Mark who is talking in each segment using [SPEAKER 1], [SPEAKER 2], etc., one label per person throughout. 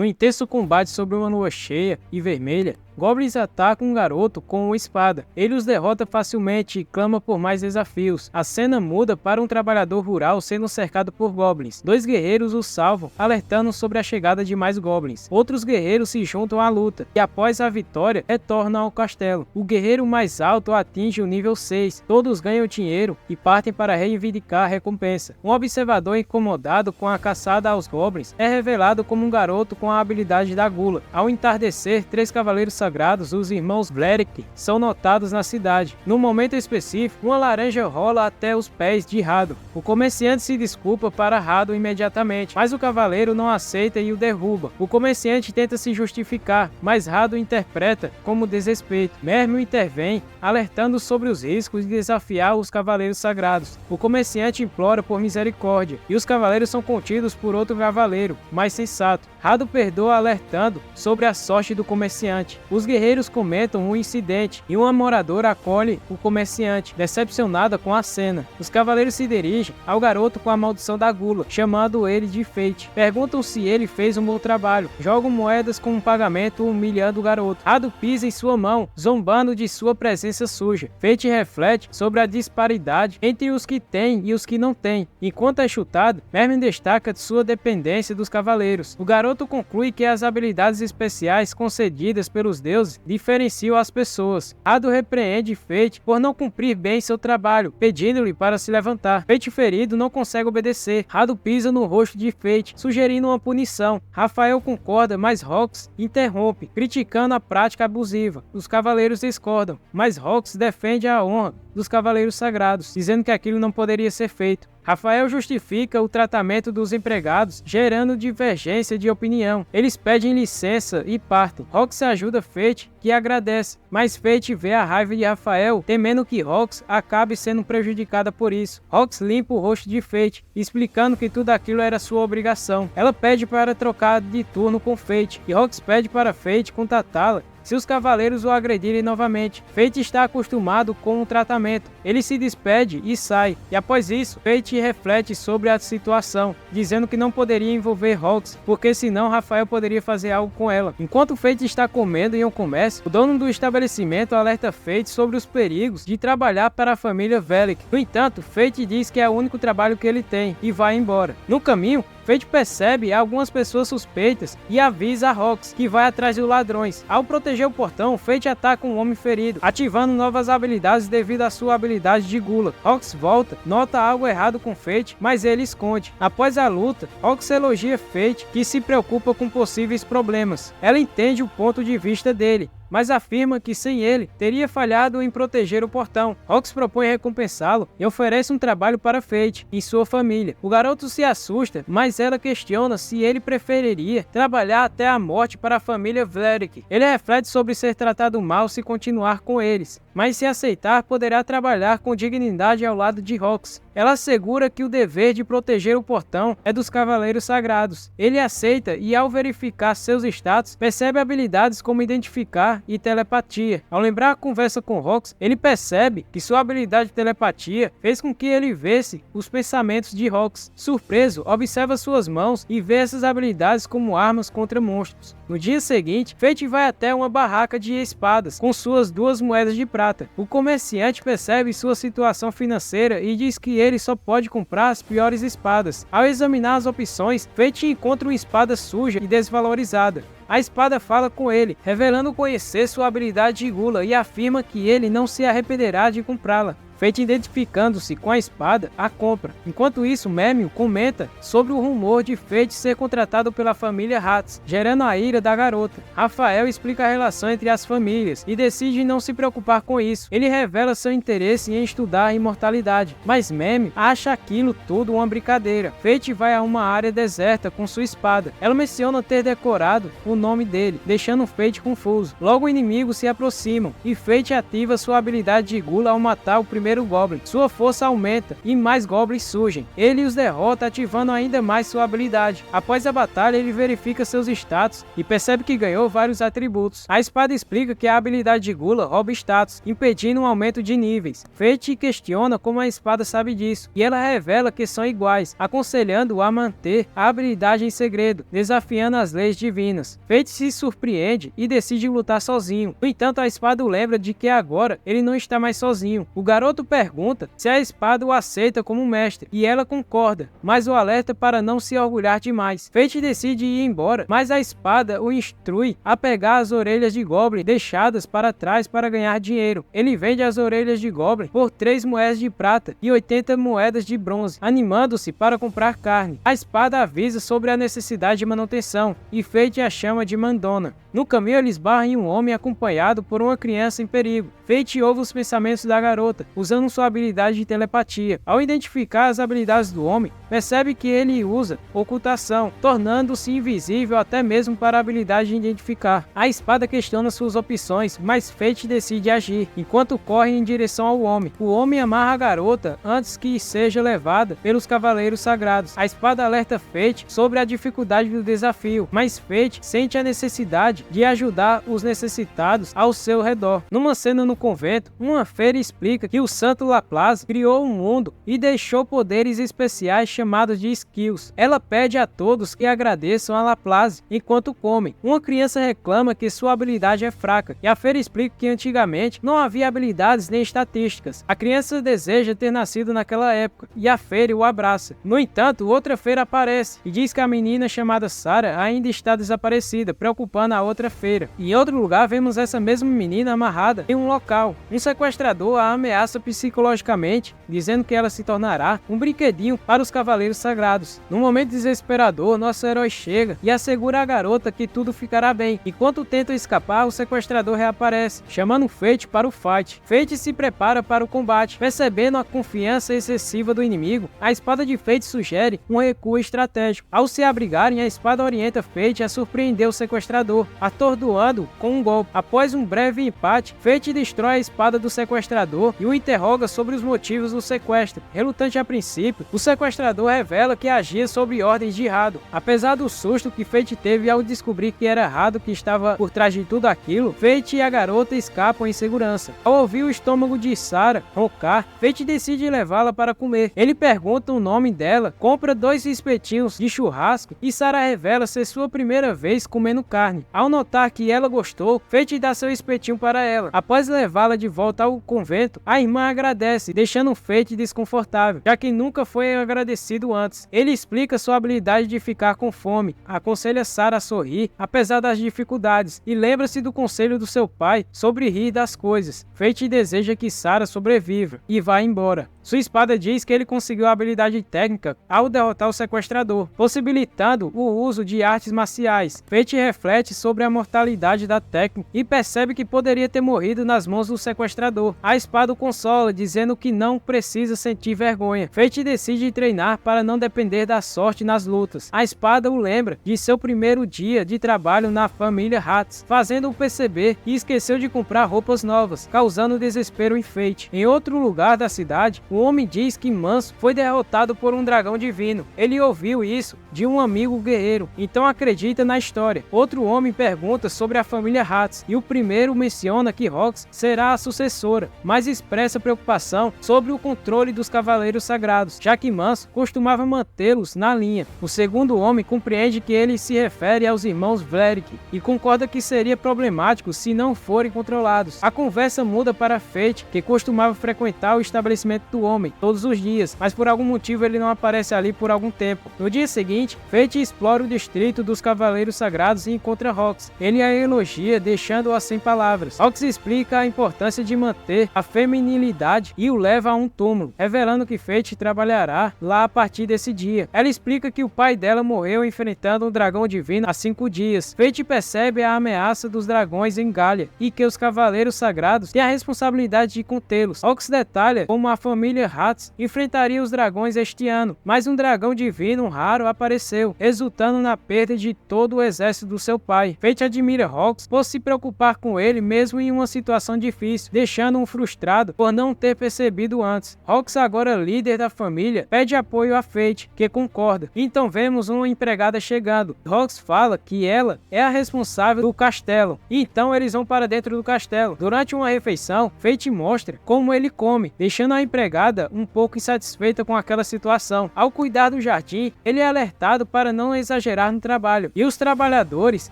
[SPEAKER 1] No intenso combate sobre uma lua cheia e vermelha, Goblins atacam um garoto com uma espada. Ele os derrota facilmente e clama por mais desafios. A cena muda para um trabalhador rural sendo cercado por Goblins. Dois guerreiros o salvam, alertando sobre a chegada de mais Goblins. Outros guerreiros se juntam à luta e após a vitória, retornam ao castelo. O guerreiro mais alto atinge o nível 6. Todos ganham dinheiro e partem para reivindicar a recompensa. Um observador incomodado com a caçada aos Goblins é revelado como um garoto com a habilidade da gula. Ao entardecer, 3 cavaleiros sagrados, os irmãos Blerick, são notados na cidade. No momento específico, uma laranja rola até os pés de Rado. O comerciante se desculpa para Rado imediatamente, mas o cavaleiro não aceita e o derruba. O comerciante tenta se justificar, mas Rado interpreta como desrespeito. Mermil intervém, alertando sobre os riscos de desafiar os cavaleiros sagrados. O comerciante implora por misericórdia, e os cavaleiros são contidos por outro cavaleiro, mais sensato. Rado perdoa alertando sobre a sorte do comerciante. Os guerreiros comentam o incidente e uma moradora acolhe o comerciante, decepcionada com a cena. Os cavaleiros se dirigem ao garoto com a maldição da gula, chamando ele de Fate. Perguntam se ele fez um bom trabalho. Jogam moedas como pagamento, humilhando o garoto. Rado pisa em sua mão, zombando de sua presença suja. Fate reflete sobre a disparidade entre os que têm e os que não têm. Enquanto é chutado, Mermin destaca sua dependência dos cavaleiros. O garoto conclui que as habilidades especiais concedidas pelos deuses diferenciam as pessoas. Rado repreende Fate por não cumprir bem seu trabalho, pedindo-lhe para se levantar. Fate ferido não consegue obedecer. Rado pisa no rosto de Fate, sugerindo uma punição. Rafael concorda, mas Rox interrompe, criticando a prática abusiva. Os cavaleiros discordam, mas Rox defende a honra dos cavaleiros sagrados, dizendo que aquilo não poderia ser feito. Rafael justifica o tratamento dos empregados, gerando divergência de opinião. Eles pedem licença e partem. Rox ajuda Fate, que agradece, mas Fate vê a raiva de Rafael, temendo que Rox acabe sendo prejudicada por isso. Rox limpa o rosto de Fate, explicando que tudo aquilo era sua obrigação. Ela pede para trocar de turno com Fate, e Rox pede para Fate contatá-la se os cavaleiros o agredirem novamente. Fate está acostumado com o tratamento. Ele se despede e sai, e após isso, Fate reflete sobre a situação, dizendo que não poderia envolver Rox, porque senão Rafael poderia fazer algo com ela. Enquanto Fate está comendo em um comércio, o dono do estabelecimento alerta Fate sobre os perigos de trabalhar para a família Velik. No entanto, Fate diz que é o único trabalho que ele tem, e vai embora. No caminho, Fate percebe algumas pessoas suspeitas e avisa a Rox, que vai atrás dos ladrões. Ao proteger o portão, Fate ataca um homem ferido, ativando novas habilidades devido à sua habilidade de gula. Rox volta, nota algo errado com Fate, mas ele esconde. Após a luta, Rox elogia Fate, que se preocupa com possíveis problemas. Ela entende o ponto de vista dele, mas afirma que sem ele, teria falhado em proteger o portão. Rox propõe recompensá-lo e oferece um trabalho para Fate e sua família. O garoto se assusta, mas ela questiona se ele preferiria trabalhar até a morte para a família Vlerick. Ele reflete sobre ser tratado mal se continuar com eles, mas se aceitar, poderá trabalhar com dignidade ao lado de Rox. Ela assegura que o dever de proteger o portão é dos cavaleiros sagrados. Ele aceita e, ao verificar seus status, percebe habilidades como identificar e telepatia. Ao lembrar a conversa com Rox, ele percebe que sua habilidade de telepatia fez com que ele visse os pensamentos de Rox. Surpreso, observa suas mãos e vê essas habilidades como armas contra monstros. No dia seguinte, Fate vai até uma barraca de espadas com suas 2 moedas de prata. O comerciante percebe sua situação financeira e diz que ele só pode comprar as piores espadas. Ao examinar as opções, Fate encontra uma espada suja e desvalorizada. A espada fala com ele, revelando conhecer sua habilidade de gula e afirma que ele não se arrependerá de comprá-la. Fate, identificando-se com a espada, a compra. Enquanto isso, Mermil comenta sobre o rumor de Fate ser contratado pela família Hatz, gerando a ira da garota. Rafael explica a relação entre as famílias e decide não se preocupar com isso. Ele revela seu interesse em estudar a imortalidade, mas Mermil acha aquilo tudo uma brincadeira. Fate vai a uma área deserta com sua espada. Ela menciona ter decorado o nome dele, deixando Fate confuso. Logo inimigos se aproximam e Fate ativa sua habilidade de gula ao matar o primeiro primeiro Goblin. Sua força aumenta e mais Goblins surgem. Ele os derrota, ativando ainda mais sua habilidade. Após a batalha, ele verifica seus status e percebe que ganhou vários atributos. A espada explica que a habilidade de Gula rouba status, impedindo um aumento de níveis. Fate questiona como a espada sabe disso, e ela revela que são iguais, aconselhando-o a manter a habilidade em segredo, desafiando as leis divinas. Fate se surpreende e decide lutar sozinho. No entanto, a espada o lembra de que agora ele não está mais sozinho. O garoto pergunta se a espada o aceita como mestre, e ela concorda, mas o alerta para não se orgulhar demais. Fate decide ir embora, mas a espada o instrui a pegar as orelhas de Goblin deixadas para trás para ganhar dinheiro. Ele vende as orelhas de Goblin por 3 moedas de prata e 80 moedas de bronze, animando-se para comprar carne. A espada avisa sobre a necessidade de manutenção, e Fate a chama de Mandona. No caminho, ele esbarra em um homem acompanhado por uma criança em perigo. Fate ouve os pensamentos da garota, usando sua habilidade de telepatia. Ao identificar as habilidades do homem, percebe que ele usa ocultação, tornando-se invisível até mesmo para a habilidade de identificar. A espada questiona suas opções, mas Fate decide agir, enquanto corre em direção ao homem. O homem amarra a garota antes que seja levada pelos cavaleiros sagrados. A espada alerta Fate sobre a dificuldade do desafio, mas Fate sente a necessidade de ajudar os necessitados ao seu redor. Numa cena no convento, uma feira explica que o Santo Laplace criou um mundo e deixou poderes especiais chamados de skills. Ela pede a todos que agradeçam a Laplace enquanto comem. Uma criança reclama que sua habilidade é fraca, e a feira explica que antigamente não havia habilidades nem estatísticas. A criança deseja ter nascido naquela época, e a feira o abraça. No entanto, outra feira aparece e diz que a menina chamada Sarah ainda está desaparecida, preocupando a outra feira. Em outro lugar, vemos essa mesma menina amarrada em um local. Um sequestrador a ameaça psicologicamente, dizendo que ela se tornará um brinquedinho para os cavaleiros sagrados. Num momento desesperador, nosso herói chega e assegura à garota que tudo ficará bem. Enquanto tenta escapar, o sequestrador reaparece, chamando Fate para o fight. Fate se prepara para o combate. Percebendo a confiança excessiva do inimigo, a espada de Fate sugere um recuo estratégico. Ao se abrigarem, a espada orienta Fate a surpreender o sequestrador, atordoando com um golpe. Após um breve empate, Fate destrói a espada do sequestrador e o interroga sobre os motivos do sequestro. Relutante a princípio, o sequestrador revela que agia sob ordens de Rado. Apesar do susto que Fate teve ao descobrir que era Rado que estava por trás de tudo aquilo, Fate e a garota escapam em segurança. Ao ouvir o estômago de Sarah roncar, Fate decide levá-la para comer. Ele pergunta o nome dela, compra 2 espetinhos de churrasco e Sarah revela ser sua primeira vez comendo carne. Ao notar que ela gostou, Fate dá seu espetinho para ela. Após levá-la de volta ao convento, a irmã agradece, deixando Fate desconfortável, já que nunca foi agradecido antes. Ele explica sua habilidade de ficar com fome, aconselha Sarah a sorrir, apesar das dificuldades, e lembra-se do conselho do seu pai sobre rir das coisas. Fate deseja que Sarah sobreviva e vá embora. Sua espada diz que ele conseguiu a habilidade técnica ao derrotar o sequestrador, possibilitando o uso de artes marciais. Fate reflete sobre a mortalidade da técnica e percebe que poderia ter morrido nas mãos do sequestrador. A espada o consola, dizendo que não precisa sentir vergonha. Fate decide treinar para não depender da sorte nas lutas. A espada o lembra de seu primeiro dia de trabalho na família Hatz, fazendo-o perceber que esqueceu de comprar roupas novas, causando desespero em Fate. Em outro lugar da cidade, o homem diz que Manso foi derrotado por um dragão divino. Ele ouviu isso de um amigo guerreiro, então acredita na história. Outro homem pergunta sobre a família Hatz, e o primeiro menciona que Rox será a sucessora, mas expressa preocupação sobre o controle dos cavaleiros sagrados, já que Manso costumava mantê-los na linha. O segundo homem compreende que ele se refere aos irmãos Vlerick e concorda que seria problemático se não forem controlados. A conversa muda para Fate, que costumava frequentar o estabelecimento do homem todos os dias, mas por algum motivo ele não aparece ali por algum tempo. No dia seguinte, Fate explora o distrito dos cavaleiros sagrados e encontra Rox. Ele a elogia, deixando-a sem palavras. Rox explica a importância de manter a feminilidade e o leva a um túmulo, revelando que Fate trabalhará lá a partir desse dia. Ela explica que o pai dela morreu enfrentando um dragão divino há 5 dias. Fate percebe a ameaça dos dragões em Galia e que os cavaleiros sagrados têm a responsabilidade de contê-los. Rox detalha como a família família Hatz enfrentaria os dragões este ano, mas um dragão divino raro apareceu, resultando na perda de todo o exército do seu pai. Fate admira Hawks por se preocupar com ele mesmo em uma situação difícil, deixando-o frustrado por não ter percebido antes. Hawks, agora líder da família, pede apoio a Fate, que concorda. Então vemos uma empregada chegando. Hawks fala que ela é a responsável do castelo, então eles vão para dentro do castelo. Durante uma refeição, Fate mostra como ele come, deixando a empregada um pouco insatisfeita com aquela situação. Ao cuidar do jardim, ele é alertado para não exagerar no trabalho, e os trabalhadores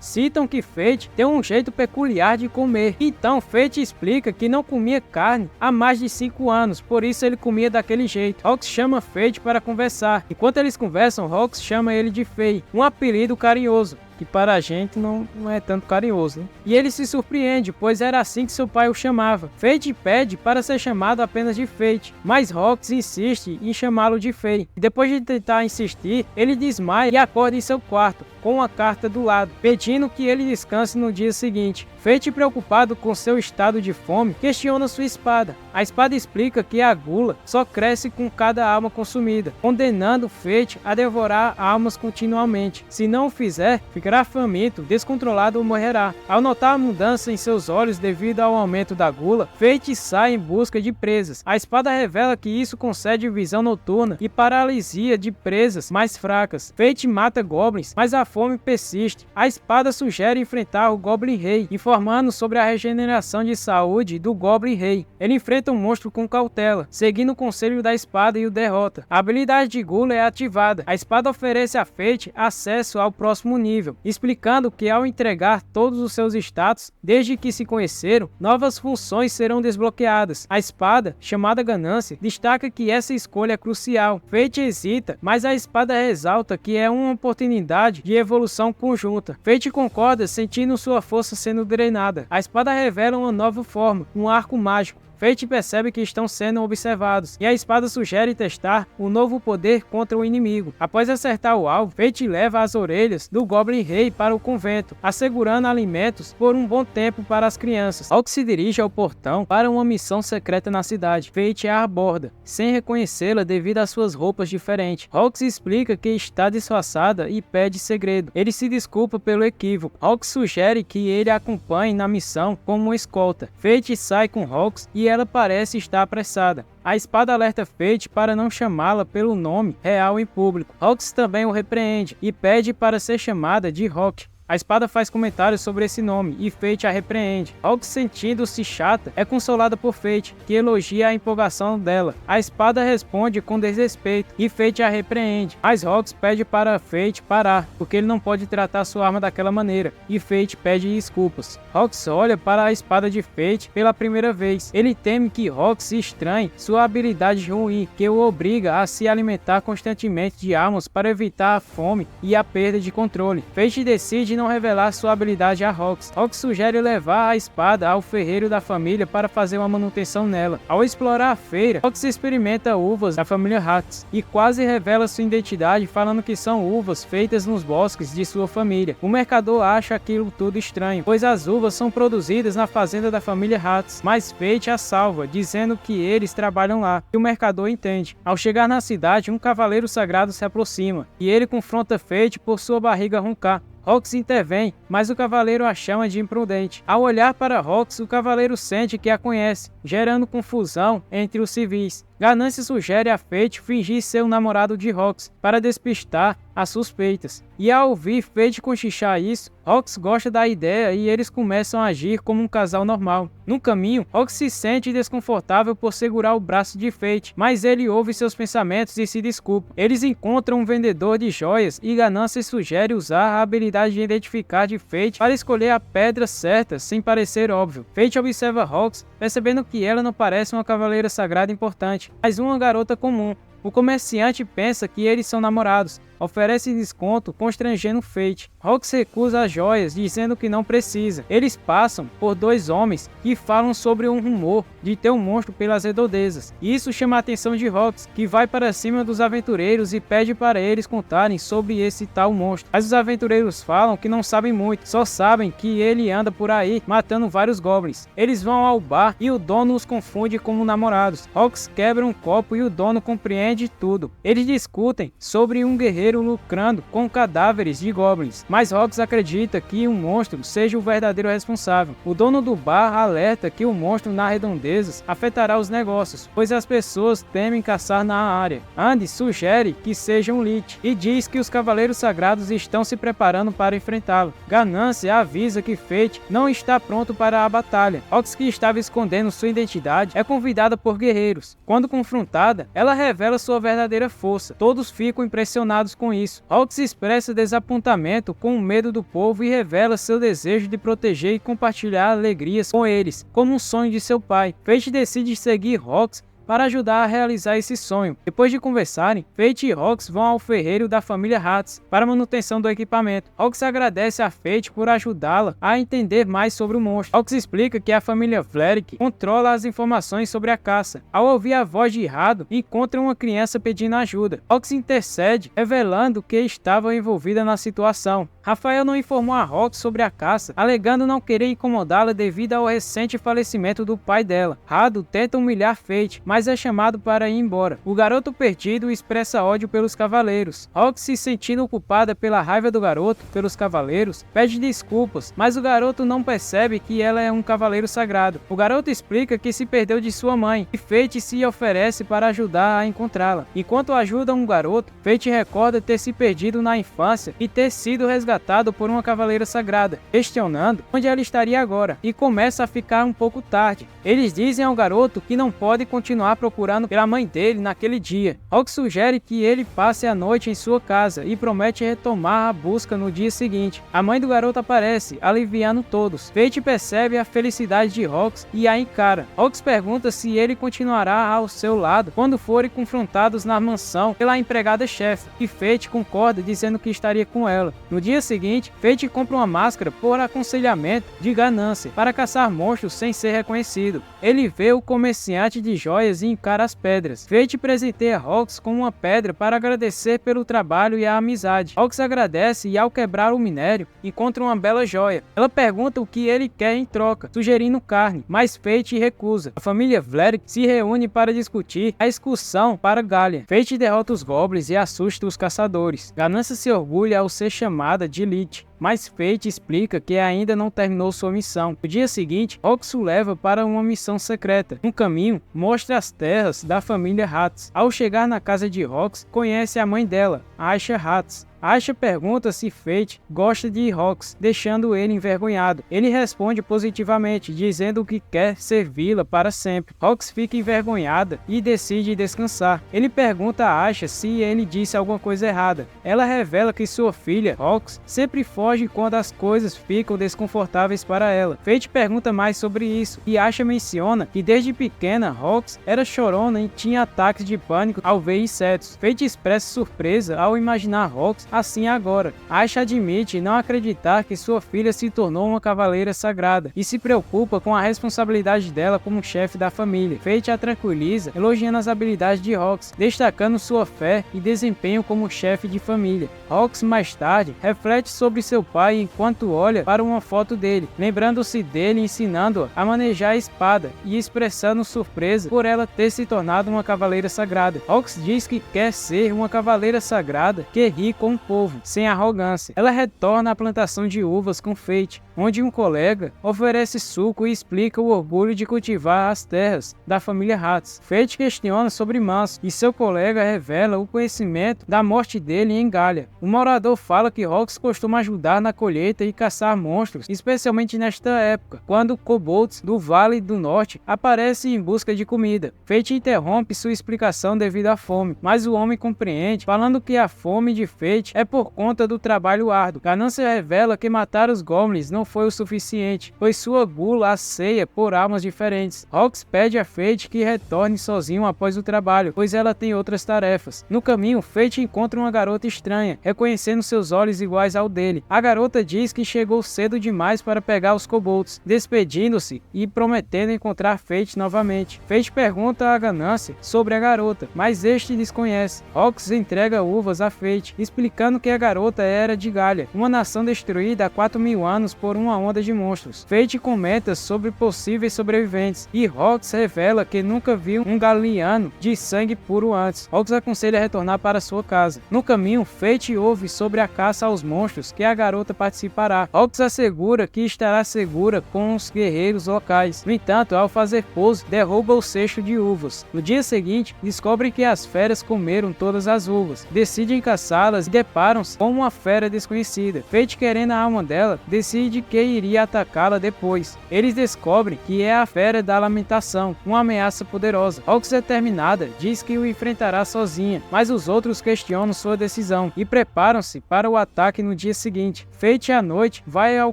[SPEAKER 1] citam que Fate tem um jeito peculiar de comer. Então Fate explica que não comia carne há mais de 5 anos, por isso ele comia daquele jeito. Hawks chama Fate para conversar. Enquanto eles conversam, Hawks chama ele de Fei, um apelido carinhoso, que para a gente não é tanto carinhoso, né? E ele se surpreende, pois era assim que seu pai o chamava. Fate pede para ser chamado apenas de Fate, mas Hawks insiste em chamá-lo de Fei. E depois de tentar insistir, ele desmaia e acorda em seu quarto, com uma carta do lado, pedindo que ele descanse no dia seguinte. Fate, preocupado com seu estado de fome, questiona sua espada. A espada explica que a gula só cresce com cada alma consumida, condenando Fate a devorar almas continuamente. Se não o fizer, ficará faminto, descontrolado ou morrerá. Ao notar a mudança em seus olhos devido ao aumento da gula, Fate sai em busca de presas. A espada revela que isso concede visão noturna e paralisia de presas mais fracas. Fate mata goblins, mas a fome persiste. A espada sugere enfrentar o Goblin Rei, informando sobre a regeneração de saúde do Goblin Rei. Ele enfrenta um monstro com cautela, seguindo o conselho da espada e o derrota. A habilidade de gula é ativada. A espada oferece a Fate acesso ao próximo nível, explicando que ao entregar todos os seus status, desde que se conheceram, novas funções serão desbloqueadas. A espada, chamada Ganância, destaca que essa escolha é crucial. Fate hesita, mas a espada ressalta que é uma oportunidade de evolução conjunta. Fate concorda, sentindo sua força sendo drenada. A espada revela uma nova forma, um arco mágico. Fate percebe que estão sendo observados, e a espada sugere testar um novo poder contra o inimigo. Após acertar o alvo, Fate leva as orelhas do Goblin Rei para o convento, assegurando alimentos por um bom tempo para as crianças. Hawks se dirige ao portão para uma missão secreta na cidade. Fate a aborda, sem reconhecê-la devido às suas roupas diferentes. Hawks explica que está disfarçada e pede segredo. Ele se desculpa pelo equívoco. Hawks sugere que ele a acompanhe na missão como uma escolta. Fate sai com Hawks e ela parece estar apressada. A espada alerta Fate para não chamá-la pelo nome real em público. Hawks também o repreende e pede para ser chamada de Hawk. A espada faz comentários sobre esse nome e Fate a repreende. Hawks, sentindo-se chata, é consolada por Fate, que elogia a empolgação dela. A espada responde com desrespeito e Fate a repreende, mas Hawks pede para Fate parar, porque ele não pode tratar sua arma daquela maneira, e Fate pede desculpas. Hawks olha para a espada de Fate pela primeira vez. Ele teme que Hawks estranhe sua habilidade ruim, que o obriga a se alimentar constantemente de armas para evitar a fome e a perda de controle. Fate decide não revelar sua habilidade a Hawks. Hawks sugere levar a espada ao ferreiro da família para fazer uma manutenção nela. Ao explorar a feira, Hawks experimenta uvas da família Hatz e quase revela sua identidade, falando que são uvas feitas nos bosques de sua família. O mercador acha aquilo tudo estranho, pois as uvas são produzidas na fazenda da família Hatz, mas Fate a salva, dizendo que eles trabalham lá, e o mercador entende. Ao chegar na cidade, um cavaleiro sagrado se aproxima, e ele confronta Fate por sua barriga roncar. Hawks intervém, mas o cavaleiro a chama de imprudente. Ao olhar para Hawks, o cavaleiro sente que a conhece, gerando confusão entre os civis. Ganância sugere a Fate fingir ser o namorado de Hawks para despistar as suspeitas. E ao ouvir Fate cochichar isso, Hawks gosta da ideia e eles começam a agir como um casal normal. No caminho, Hawks se sente desconfortável por segurar o braço de Fate, mas ele ouve seus pensamentos e se desculpa. Eles encontram um vendedor de joias e Ganância sugere usar a habilidade de identificar de Fate para escolher a pedra certa sem parecer óbvio. Fate observa Hawks, percebendo que ela não parece uma cavaleira sagrada importante, mas uma garota comum. O comerciante pensa que eles são namorados, oferece desconto, constrangendo Fate. Rox recusa as joias, dizendo que não precisa. Eles passam por dois homens que falam sobre um rumor de ter um monstro pelas redondezas. Isso chama a atenção de Rox, que vai para cima dos aventureiros e pede para eles contarem sobre esse tal monstro. Mas os aventureiros falam que não sabem muito, só sabem que ele anda por aí matando vários goblins. Eles vão ao bar e o dono os confunde como namorados. Rox quebra um copo e o dono compreende tudo. Eles discutem sobre um guerreiro lucrando com cadáveres de goblins, mas Rox acredita que um monstro seja o verdadeiro responsável. O dono do bar alerta que o monstro nas redondezas afetará os negócios, pois as pessoas temem caçar na área. Andy sugere que seja um Lich e diz que os cavaleiros sagrados estão se preparando para enfrentá-lo. Ganância avisa que Fate não está pronto para a batalha. Rox, que estava escondendo sua identidade, é convidada por guerreiros. Quando confrontada, ela revela sua verdadeira força. Todos ficam impressionados com isso. Rox expressa desapontamento com o medo do povo e revela seu desejo de proteger e compartilhar alegrias com eles, como um sonho de seu pai. Fate decide seguir Rox para ajudar a realizar esse sonho. Depois de conversarem, Fate e Rox vão ao ferreiro da família Hatz para a manutenção do equipamento. Rox agradece a Fate por ajudá-la a entender mais sobre o monstro. Rox explica que a família Flerick controla as informações sobre a caça. Ao ouvir a voz de Rado, encontra uma criança pedindo ajuda. Rox intercede, revelando que estava envolvida na situação. Rafael não informou a Rox sobre a caça, alegando não querer incomodá-la devido ao recente falecimento do pai dela. Rado tenta humilhar Fate, mas é chamado para ir embora. O garoto perdido expressa ódio pelos cavaleiros. Rox, se sentindo culpada pela raiva do garoto pelos cavaleiros, pede desculpas, mas o garoto não percebe que ela é um cavaleiro sagrado. O garoto explica que se perdeu de sua mãe e Fate se oferece para ajudar a encontrá-la. Enquanto ajuda um garoto, Fate recorda ter se perdido na infância e ter sido resgatado por uma cavaleira sagrada, questionando onde ela estaria agora, e começa a ficar um pouco tarde. Eles dizem ao garoto que não pode continuar procurando pela mãe dele naquele dia. Rox sugere que ele passe a noite em sua casa e promete retomar a busca no dia seguinte. A mãe do garoto aparece, aliviando todos. Fate percebe a felicidade de Rox e a encara. Rox pergunta se ele continuará ao seu lado quando forem confrontados na mansão pela empregada-chefe, e Fate concorda, dizendo que estaria com ela. No dia seguinte, Fate compra uma máscara por aconselhamento de Ganância para caçar monstros sem ser reconhecido. Ele vê o comerciante de joias e encara as pedras. Fate presenteia Rox com uma pedra para agradecer pelo trabalho e a amizade. Rox agradece e, ao quebrar o minério, encontra uma bela joia. Ela pergunta o que ele quer em troca, sugerindo carne, mas Fate recusa. A família Flerick se reúne para discutir a excursão para Galia. Fate derrota os goblins e assusta os caçadores. Ganância se orgulha ao ser chamada de Lich, mas Fate explica que ainda não terminou sua missão. No dia seguinte, Rox o leva para uma missão secreta. No caminho, mostra as terras da família Hatz. Ao chegar na casa de Rox, conhece a mãe dela, Aisha Hatz. Aisha pergunta se Fate gosta de Rox, deixando ele envergonhado. Ele responde positivamente, dizendo que quer servi-la para sempre. Rox fica envergonhada e decide descansar. Ele pergunta a Aisha se ele disse alguma coisa errada. Ela revela que sua filha, Rox, sempre foge quando as coisas ficam desconfortáveis para ela. Fate pergunta mais sobre isso, e Aisha menciona que desde pequena Rox era chorona e tinha ataques de pânico ao ver insetos. Fate expressa surpresa ao imaginar Rox assim agora. Aisha admite não acreditar que sua filha se tornou uma cavaleira sagrada e se preocupa com a responsabilidade dela como chefe da família. Fate a tranquiliza, elogiando as habilidades de Rox, destacando sua fé e desempenho como chefe de família. Rox, mais tarde, reflete sobre seu pai enquanto olha para uma foto dele, lembrando-se dele ensinando-a a manejar a espada e expressando surpresa por ela ter se tornado uma cavaleira sagrada. Rox diz que quer ser uma cavaleira sagrada que ri com o povo, sem arrogância. Ela retorna à plantação de uvas com Fate, onde um colega oferece suco e explica o orgulho de cultivar as terras da família Hatz. Fate questiona sobre Manso e seu colega revela o conhecimento da morte dele em Galia. O morador fala que Rox costuma ajudar na colheita e caçar monstros, especialmente nesta época, quando kobolds do Vale do Norte aparecem em busca de comida. Fate interrompe sua explicação devido à fome, mas o homem compreende, falando que a fome de Fate Fate é por conta do trabalho árduo. Ganância revela que matar os Goblins não foi o suficiente, pois sua gula anseia por almas diferentes. Rox pede a Fate que retorne sozinho após o trabalho, pois ela tem outras tarefas. No caminho, Fate encontra uma garota estranha, reconhecendo seus olhos iguais ao dele. A garota diz que chegou cedo demais para pegar os kobolds, despedindo-se e prometendo encontrar Fate novamente. Fate pergunta a Ganância sobre a garota, mas este desconhece. Rox entrega uvas a Fate, explicando que a garota era de Galia, uma nação destruída há 4.000 anos por uma onda de monstros. Fate comenta sobre possíveis sobreviventes, e Rox revela que nunca viu um galiano de sangue puro antes. Rox aconselha a retornar para sua casa. No caminho, Fate ouve sobre a caça aos monstros que a garota participará. Rox assegura que estará segura com os guerreiros locais. No entanto, ao fazer pouso, derruba o cesto de uvas. No dia seguinte, descobrem que as feras comeram todas as uvas. Decidem caçá-las e deparam-se com uma fera desconhecida. Fate, querendo a alma dela, decide que iria atacá-la depois. Eles descobrem que é a Fera da Lamentação, uma ameaça poderosa. Rox, determinada, diz que o enfrentará sozinha, mas os outros questionam sua decisão e preparam-se para o ataque no dia seguinte. Fate, à noite, vai ao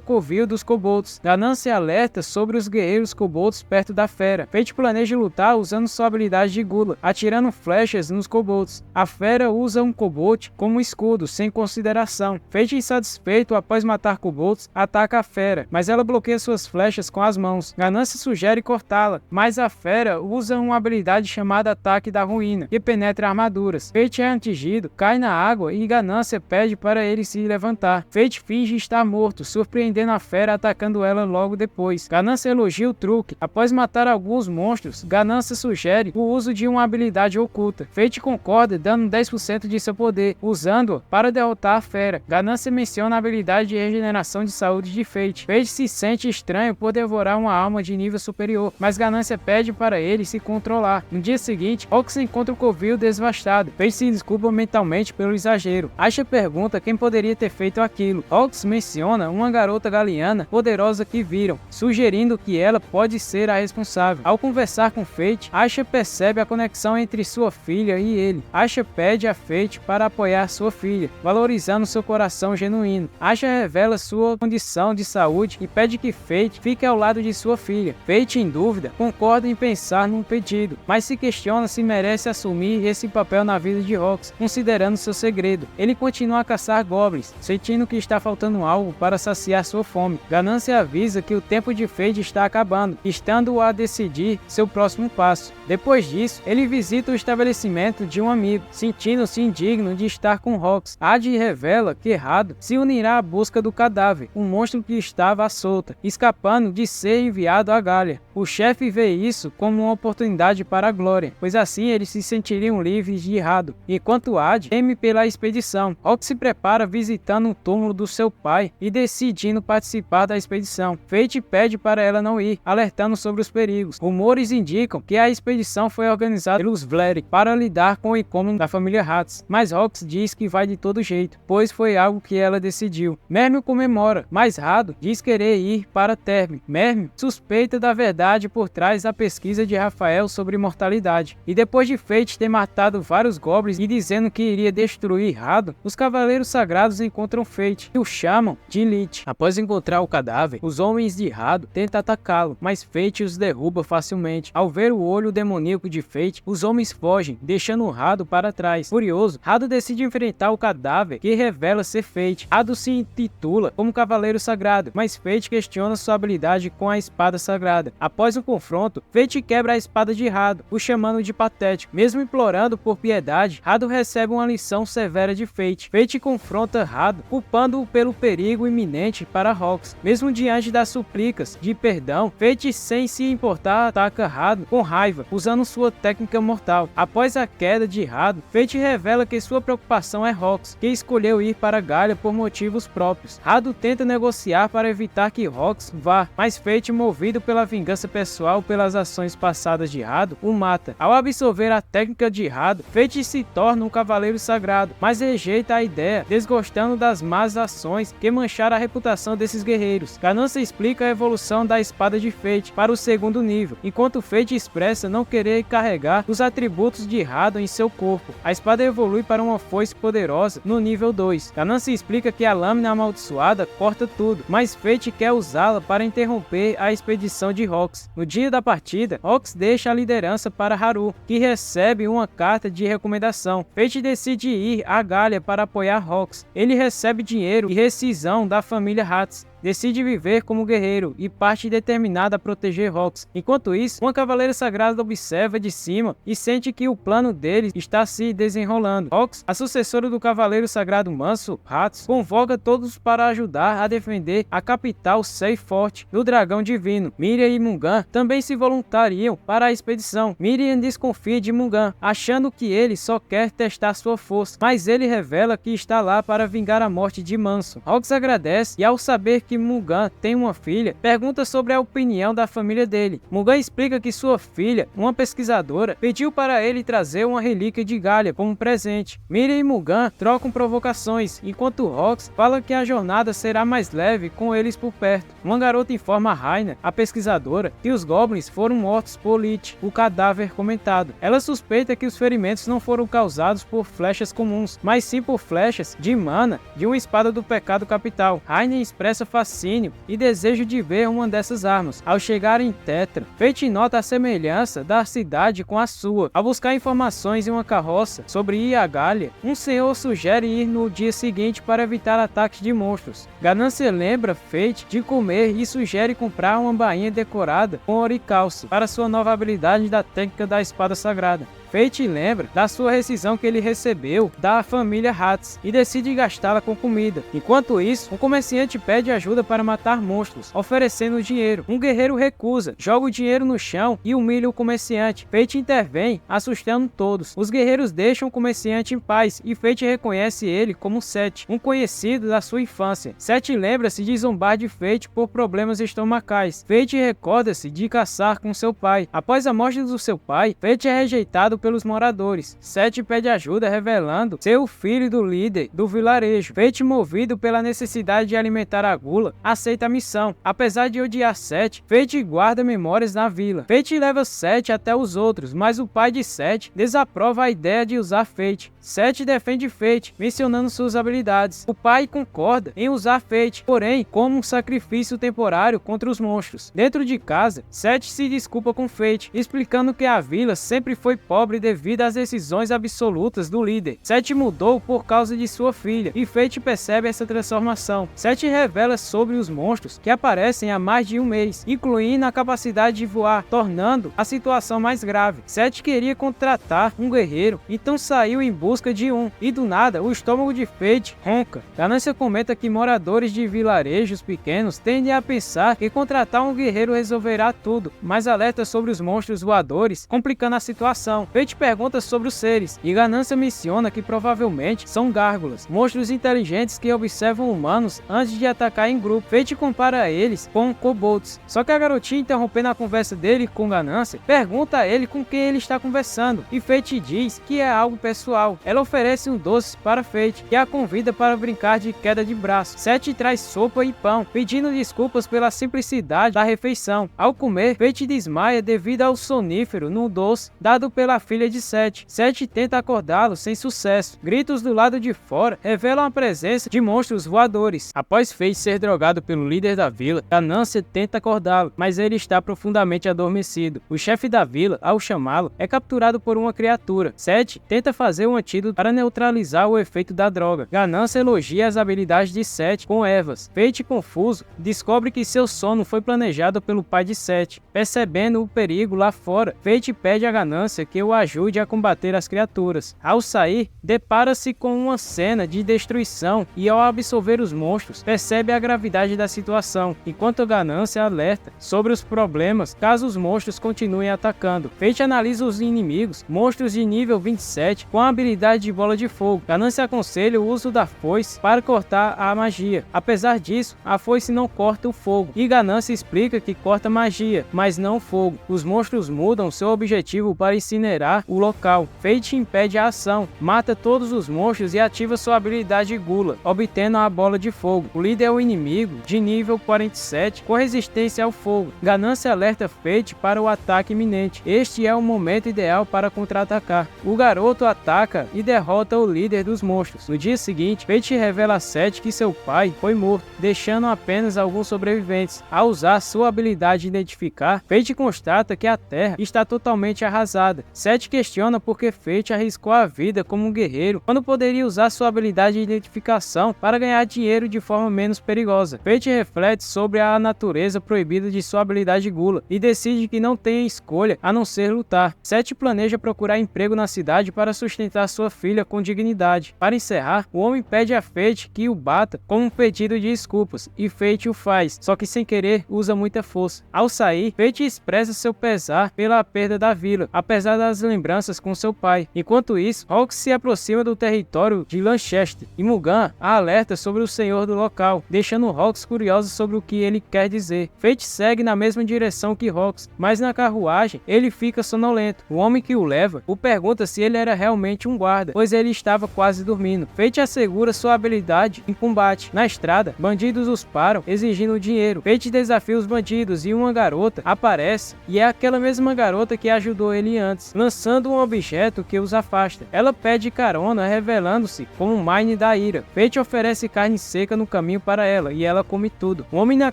[SPEAKER 1] covil dos kobolds. Ganância alerta sobre os guerreiros kobolds perto da fera. Fate planeja lutar usando sua habilidade de gula, atirando flechas nos kobolds. A fera usa um kobold como escudo, sem consideração. Fate, insatisfeito após matar kobolds, ataca a fera, mas ela bloqueia suas flechas com as mãos. Ganância sugere cortá-la, mas a fera usa uma habilidade chamada Ataque da Ruína, que penetra armaduras. Fate é atingido, cai na água e Ganância pede para ele se levantar. Fate finge estar morto, surpreendendo a fera atacando ela logo depois. Ganância elogia o truque. Após matar alguns monstros, Ganância sugere o uso de uma habilidade oculta. Fate concorda, dando 10% de seu poder, usando-a para derrotar a fera. Ganância menciona a habilidade de regeneração de saúde de Fate. Fate se sente estranho por devorar uma alma de nível superior, mas Ganância pede para ele se controlar. No dia seguinte, Rox encontra o covil devastado. Fate se desculpa mentalmente pelo exagero. Asha pergunta quem poderia ter feito aquilo. Rox menciona uma garota galiana poderosa que viram, sugerindo que ela pode ser a responsável. Ao conversar com Fate, Asha percebe a conexão entre sua filha e ele. Asha pede a Fate para apoiar sua filha, valorizando seu coração genuíno. Asha revela sua condição de saúde e pede que Fate fique ao lado de sua filha. Fate, em dúvida, concorda em pensar num pedido, mas se questiona se merece assumir esse papel na vida de Rox, considerando seu segredo. Ele continua a caçar goblins, sentindo que está faltando algo para saciar sua fome. Ganância avisa que o tempo de Fate está acabando, estando a decidir seu próximo passo. Depois disso, ele visita o estabelecimento de um amigo, sentindo-se indigno de estar com Rox. Ad revela que Rado se unirá à busca do cadáver, um monstro que estava à solta, escapando de ser enviado a Galia. O chefe vê isso como uma oportunidade para a glória, pois assim eles se sentiriam livres de Rado, enquanto Ad teme pela expedição. Rox se prepara visitando o túmulo do seu pai e decidindo participar da expedição. Fate pede para ela não ir, alertando sobre os perigos. Rumores indicam que a expedição foi organizada pelos Vlerick para lidar com o incômodo da família Hatz, mas Rox diz que vai de todo jeito, pois foi algo que ela decidiu. Mermio comemora, mas Rado diz querer ir para Terme. Mermio suspeita da verdade por trás da pesquisa de Rafael sobre imortalidade, e depois de Fate ter matado vários goblins e dizendo que iria destruir Rado, os Cavaleiros Sagrados encontram Fate e o chamam de Lich. Após encontrar o cadáver, os homens de Rado tentam atacá-lo, mas Fate os derruba facilmente. Ao ver o olho demoníaco de Fate, os homens fogem, deixando Rado para trás. Furioso, Rado decide enfrentar o cadáver, que revela ser Fate. Rado se intitula como Cavaleiro Sagrado, mas Fate questiona sua habilidade com a espada sagrada. Após o confronto, Fate quebra a espada de Rado, o chamando de patético. Mesmo implorando por piedade, Rado recebe uma lição severa de Fate. Fate confronta Rado, culpando-o pelo perigo iminente para Rox. Mesmo diante das súplicas de perdão, Fate, sem se importar, ataca Rado com raiva, usando sua técnica mortal. Após a queda de Rado, Fate revela que sua preocupação é Rox, que escolheu ir para Galia por motivos próprios. Rado tenta negociar para evitar que Rox vá, mas Fate, movido pela vingança pessoal pelas ações passadas de Rado, o mata. Ao absorver a técnica de Rado, Fate se torna um cavaleiro sagrado, mas rejeita a ideia, desgostando das más ações que mancharam a reputação desses guerreiros. Ganância explica a evolução da espada de Fate para o segundo nível, enquanto Fate expressa não querer carregar os atributos de Rado em seu corpo. A espada evolui para uma foice poderosa poderosa no nível 2. Ganância explica que a lâmina amaldiçoada corta tudo, mas Fate quer usá-la para interromper a expedição de Rox. No dia da partida, Rox deixa a liderança para Haru, que recebe uma carta de recomendação. Fate decide ir a Galia para apoiar Rox. Ele recebe dinheiro e rescisão da família Hats. Decide viver como guerreiro e parte determinada a proteger Rox. Enquanto isso, uma cavaleira sagrada observa de cima e sente que o plano deles está se desenrolando. Rox, a sucessora do cavaleiro sagrado manso, Hats, convoca todos para ajudar a defender a capital Sei Forte do dragão divino. Miriam e Mungan também se voluntariam para a expedição. Miriam desconfia de Mungan, achando que ele só quer testar sua força, mas ele revela que está lá para vingar a morte de Manso. Rox agradece e, ao saber que Mungan tem uma filha, pergunta sobre a opinião da família dele. Mungan explica que sua filha, uma pesquisadora, pediu para ele trazer uma relíquia de Galia como presente. Miriam e Mungan trocam provocações, enquanto Rox fala que a jornada será mais leve com eles por perto. Uma garota informa a Raina, a pesquisadora, que os goblins foram mortos por Lich, o cadáver comentado. Ela suspeita que os ferimentos não foram causados por flechas comuns, mas sim por flechas de mana de uma espada do pecado capital. Raina expressa fascínio e desejo de ver uma dessas armas. Ao chegar em Tetra, Fate nota a semelhança da cidade com a sua. Ao buscar informações em uma carroça sobre ir a Galia, um senhor sugere ir no dia seguinte para evitar ataques de monstros. Ganância lembra Fate de comer e sugere comprar uma bainha decorada com oricalce para sua nova habilidade da técnica da espada sagrada. Fate lembra da sua rescisão que ele recebeu da família Hats e decide gastá-la com comida. Enquanto isso, um comerciante pede ajuda para matar monstros, oferecendo dinheiro. Um guerreiro recusa, joga o dinheiro no chão e humilha o comerciante. Fate intervém, assustando todos. Os guerreiros deixam o comerciante em paz e Fate reconhece ele como Seth, um conhecido da sua infância. Seth lembra-se de zombar de Fate por problemas estomacais. Fate recorda-se de caçar com seu pai. Após a morte do seu pai, Fate é rejeitado pelos moradores. Seth pede ajuda revelando ser o filho do líder do vilarejo. Fate, movido pela necessidade de alimentar a gula, aceita a missão. Apesar de odiar Seth, Fate guarda memórias na vila. Fate leva Seth até os outros, mas o pai de Seth desaprova a ideia de usar Fate. Seth defende Fate, mencionando suas habilidades. O pai concorda em usar Fate, porém como um sacrifício temporário contra os monstros. Dentro de casa, Seth se desculpa com Fate, explicando que a vila sempre foi pobre devido às decisões absolutas do líder. Seth mudou por causa de sua filha, e Fate percebe essa transformação. Seth revela sobre os monstros que aparecem há mais de um mês, incluindo a capacidade de voar, tornando a situação mais grave. Seth queria contratar um guerreiro, então saiu em busca de um, e do nada, o estômago de Fate ronca. Ganância comenta que moradores de vilarejos pequenos tendem a pensar que contratar um guerreiro resolverá tudo, mas alerta sobre os monstros voadores, complicando a situação. Fate pergunta sobre os seres, e Ganância menciona que provavelmente são gárgulas, monstros inteligentes que observam humanos antes de atacar em grupo. Fate compara eles com kobolds, só que a garotinha, interrompendo a conversa dele com Ganância, pergunta a ele com quem ele está conversando, e Fate diz que é algo pessoal. Ela oferece um doce para Fate, que a convida para brincar de queda de braço. Seth traz sopa e pão, pedindo desculpas pela simplicidade da refeição. Ao comer, Fate desmaia devido ao sonífero no doce dado pela filha de Seth. Seth tenta acordá-lo sem sucesso. Gritos do lado de fora revelam a presença de monstros voadores. Após Fate ser drogado pelo líder da vila, Ganância tenta acordá-lo, mas ele está profundamente adormecido. O chefe da vila, ao chamá-lo, é capturado por uma criatura. Seth tenta fazer um antídoto para neutralizar o efeito da droga. Ganância elogia as habilidades de Seth com ervas. Fate, confuso, descobre que seu sono foi planejado pelo pai de Seth. Percebendo o perigo lá fora, Fate pede a Ganância que o ajude a combater as criaturas. Ao sair, depara-se com uma cena de destruição e, ao absorver os monstros, percebe a gravidade da situação, enquanto a Ganância alerta sobre os problemas caso os monstros continuem atacando. Fate analisa os inimigos, monstros de nível 27, com a habilidade de bola de fogo. Ganância aconselha o uso da foice para cortar a magia. Apesar disso, a foice não corta o fogo, e Ganância explica que corta magia, mas não fogo. Os monstros mudam seu objetivo para incinerar capturar o local. Fate impede a ação, mata todos os monstros e ativa sua habilidade Gula, obtendo a bola de fogo. O líder é o inimigo, de nível 47, com resistência ao fogo. Ganância alerta Fate para o ataque iminente. Este é o momento ideal para contra-atacar. O garoto ataca e derrota o líder dos monstros. No dia seguinte, Fate revela a Seth que seu pai foi morto, deixando apenas alguns sobreviventes. Ao usar sua habilidade de identificar, Fate constata que a Terra está totalmente arrasada. Seth questiona por que Fate arriscou a vida como um guerreiro quando poderia usar sua habilidade de identificação para ganhar dinheiro de forma menos perigosa. Fate reflete sobre a natureza proibida de sua habilidade Gula e decide que não tem escolha a não ser lutar. Seth planeja procurar emprego na cidade para sustentar sua filha com dignidade. Para encerrar, o homem pede a Fate que o bata como um pedido de desculpas, e Fate o faz, só que sem querer usa muita força. Ao sair, Fate expressa seu pesar pela perda da vila, apesar das lembranças com seu pai. Enquanto isso, Hawks se aproxima do território de Lanchester e Mugan a alerta sobre o senhor do local, deixando Hawks curioso sobre o que ele quer dizer. Fate segue na mesma direção que Hawks, mas na carruagem ele fica sonolento. O homem que o leva o pergunta se ele era realmente um guarda, pois ele estava quase dormindo. Fate assegura sua habilidade em combate. Na estrada, bandidos os param exigindo dinheiro. Fate desafia os bandidos e uma garota aparece, e é aquela mesma garota que ajudou ele antes, lançando um objeto que os afasta. Ela pede carona, revelando-se como Mine da ira. Fate oferece carne seca no caminho para ela e ela come tudo. O homem na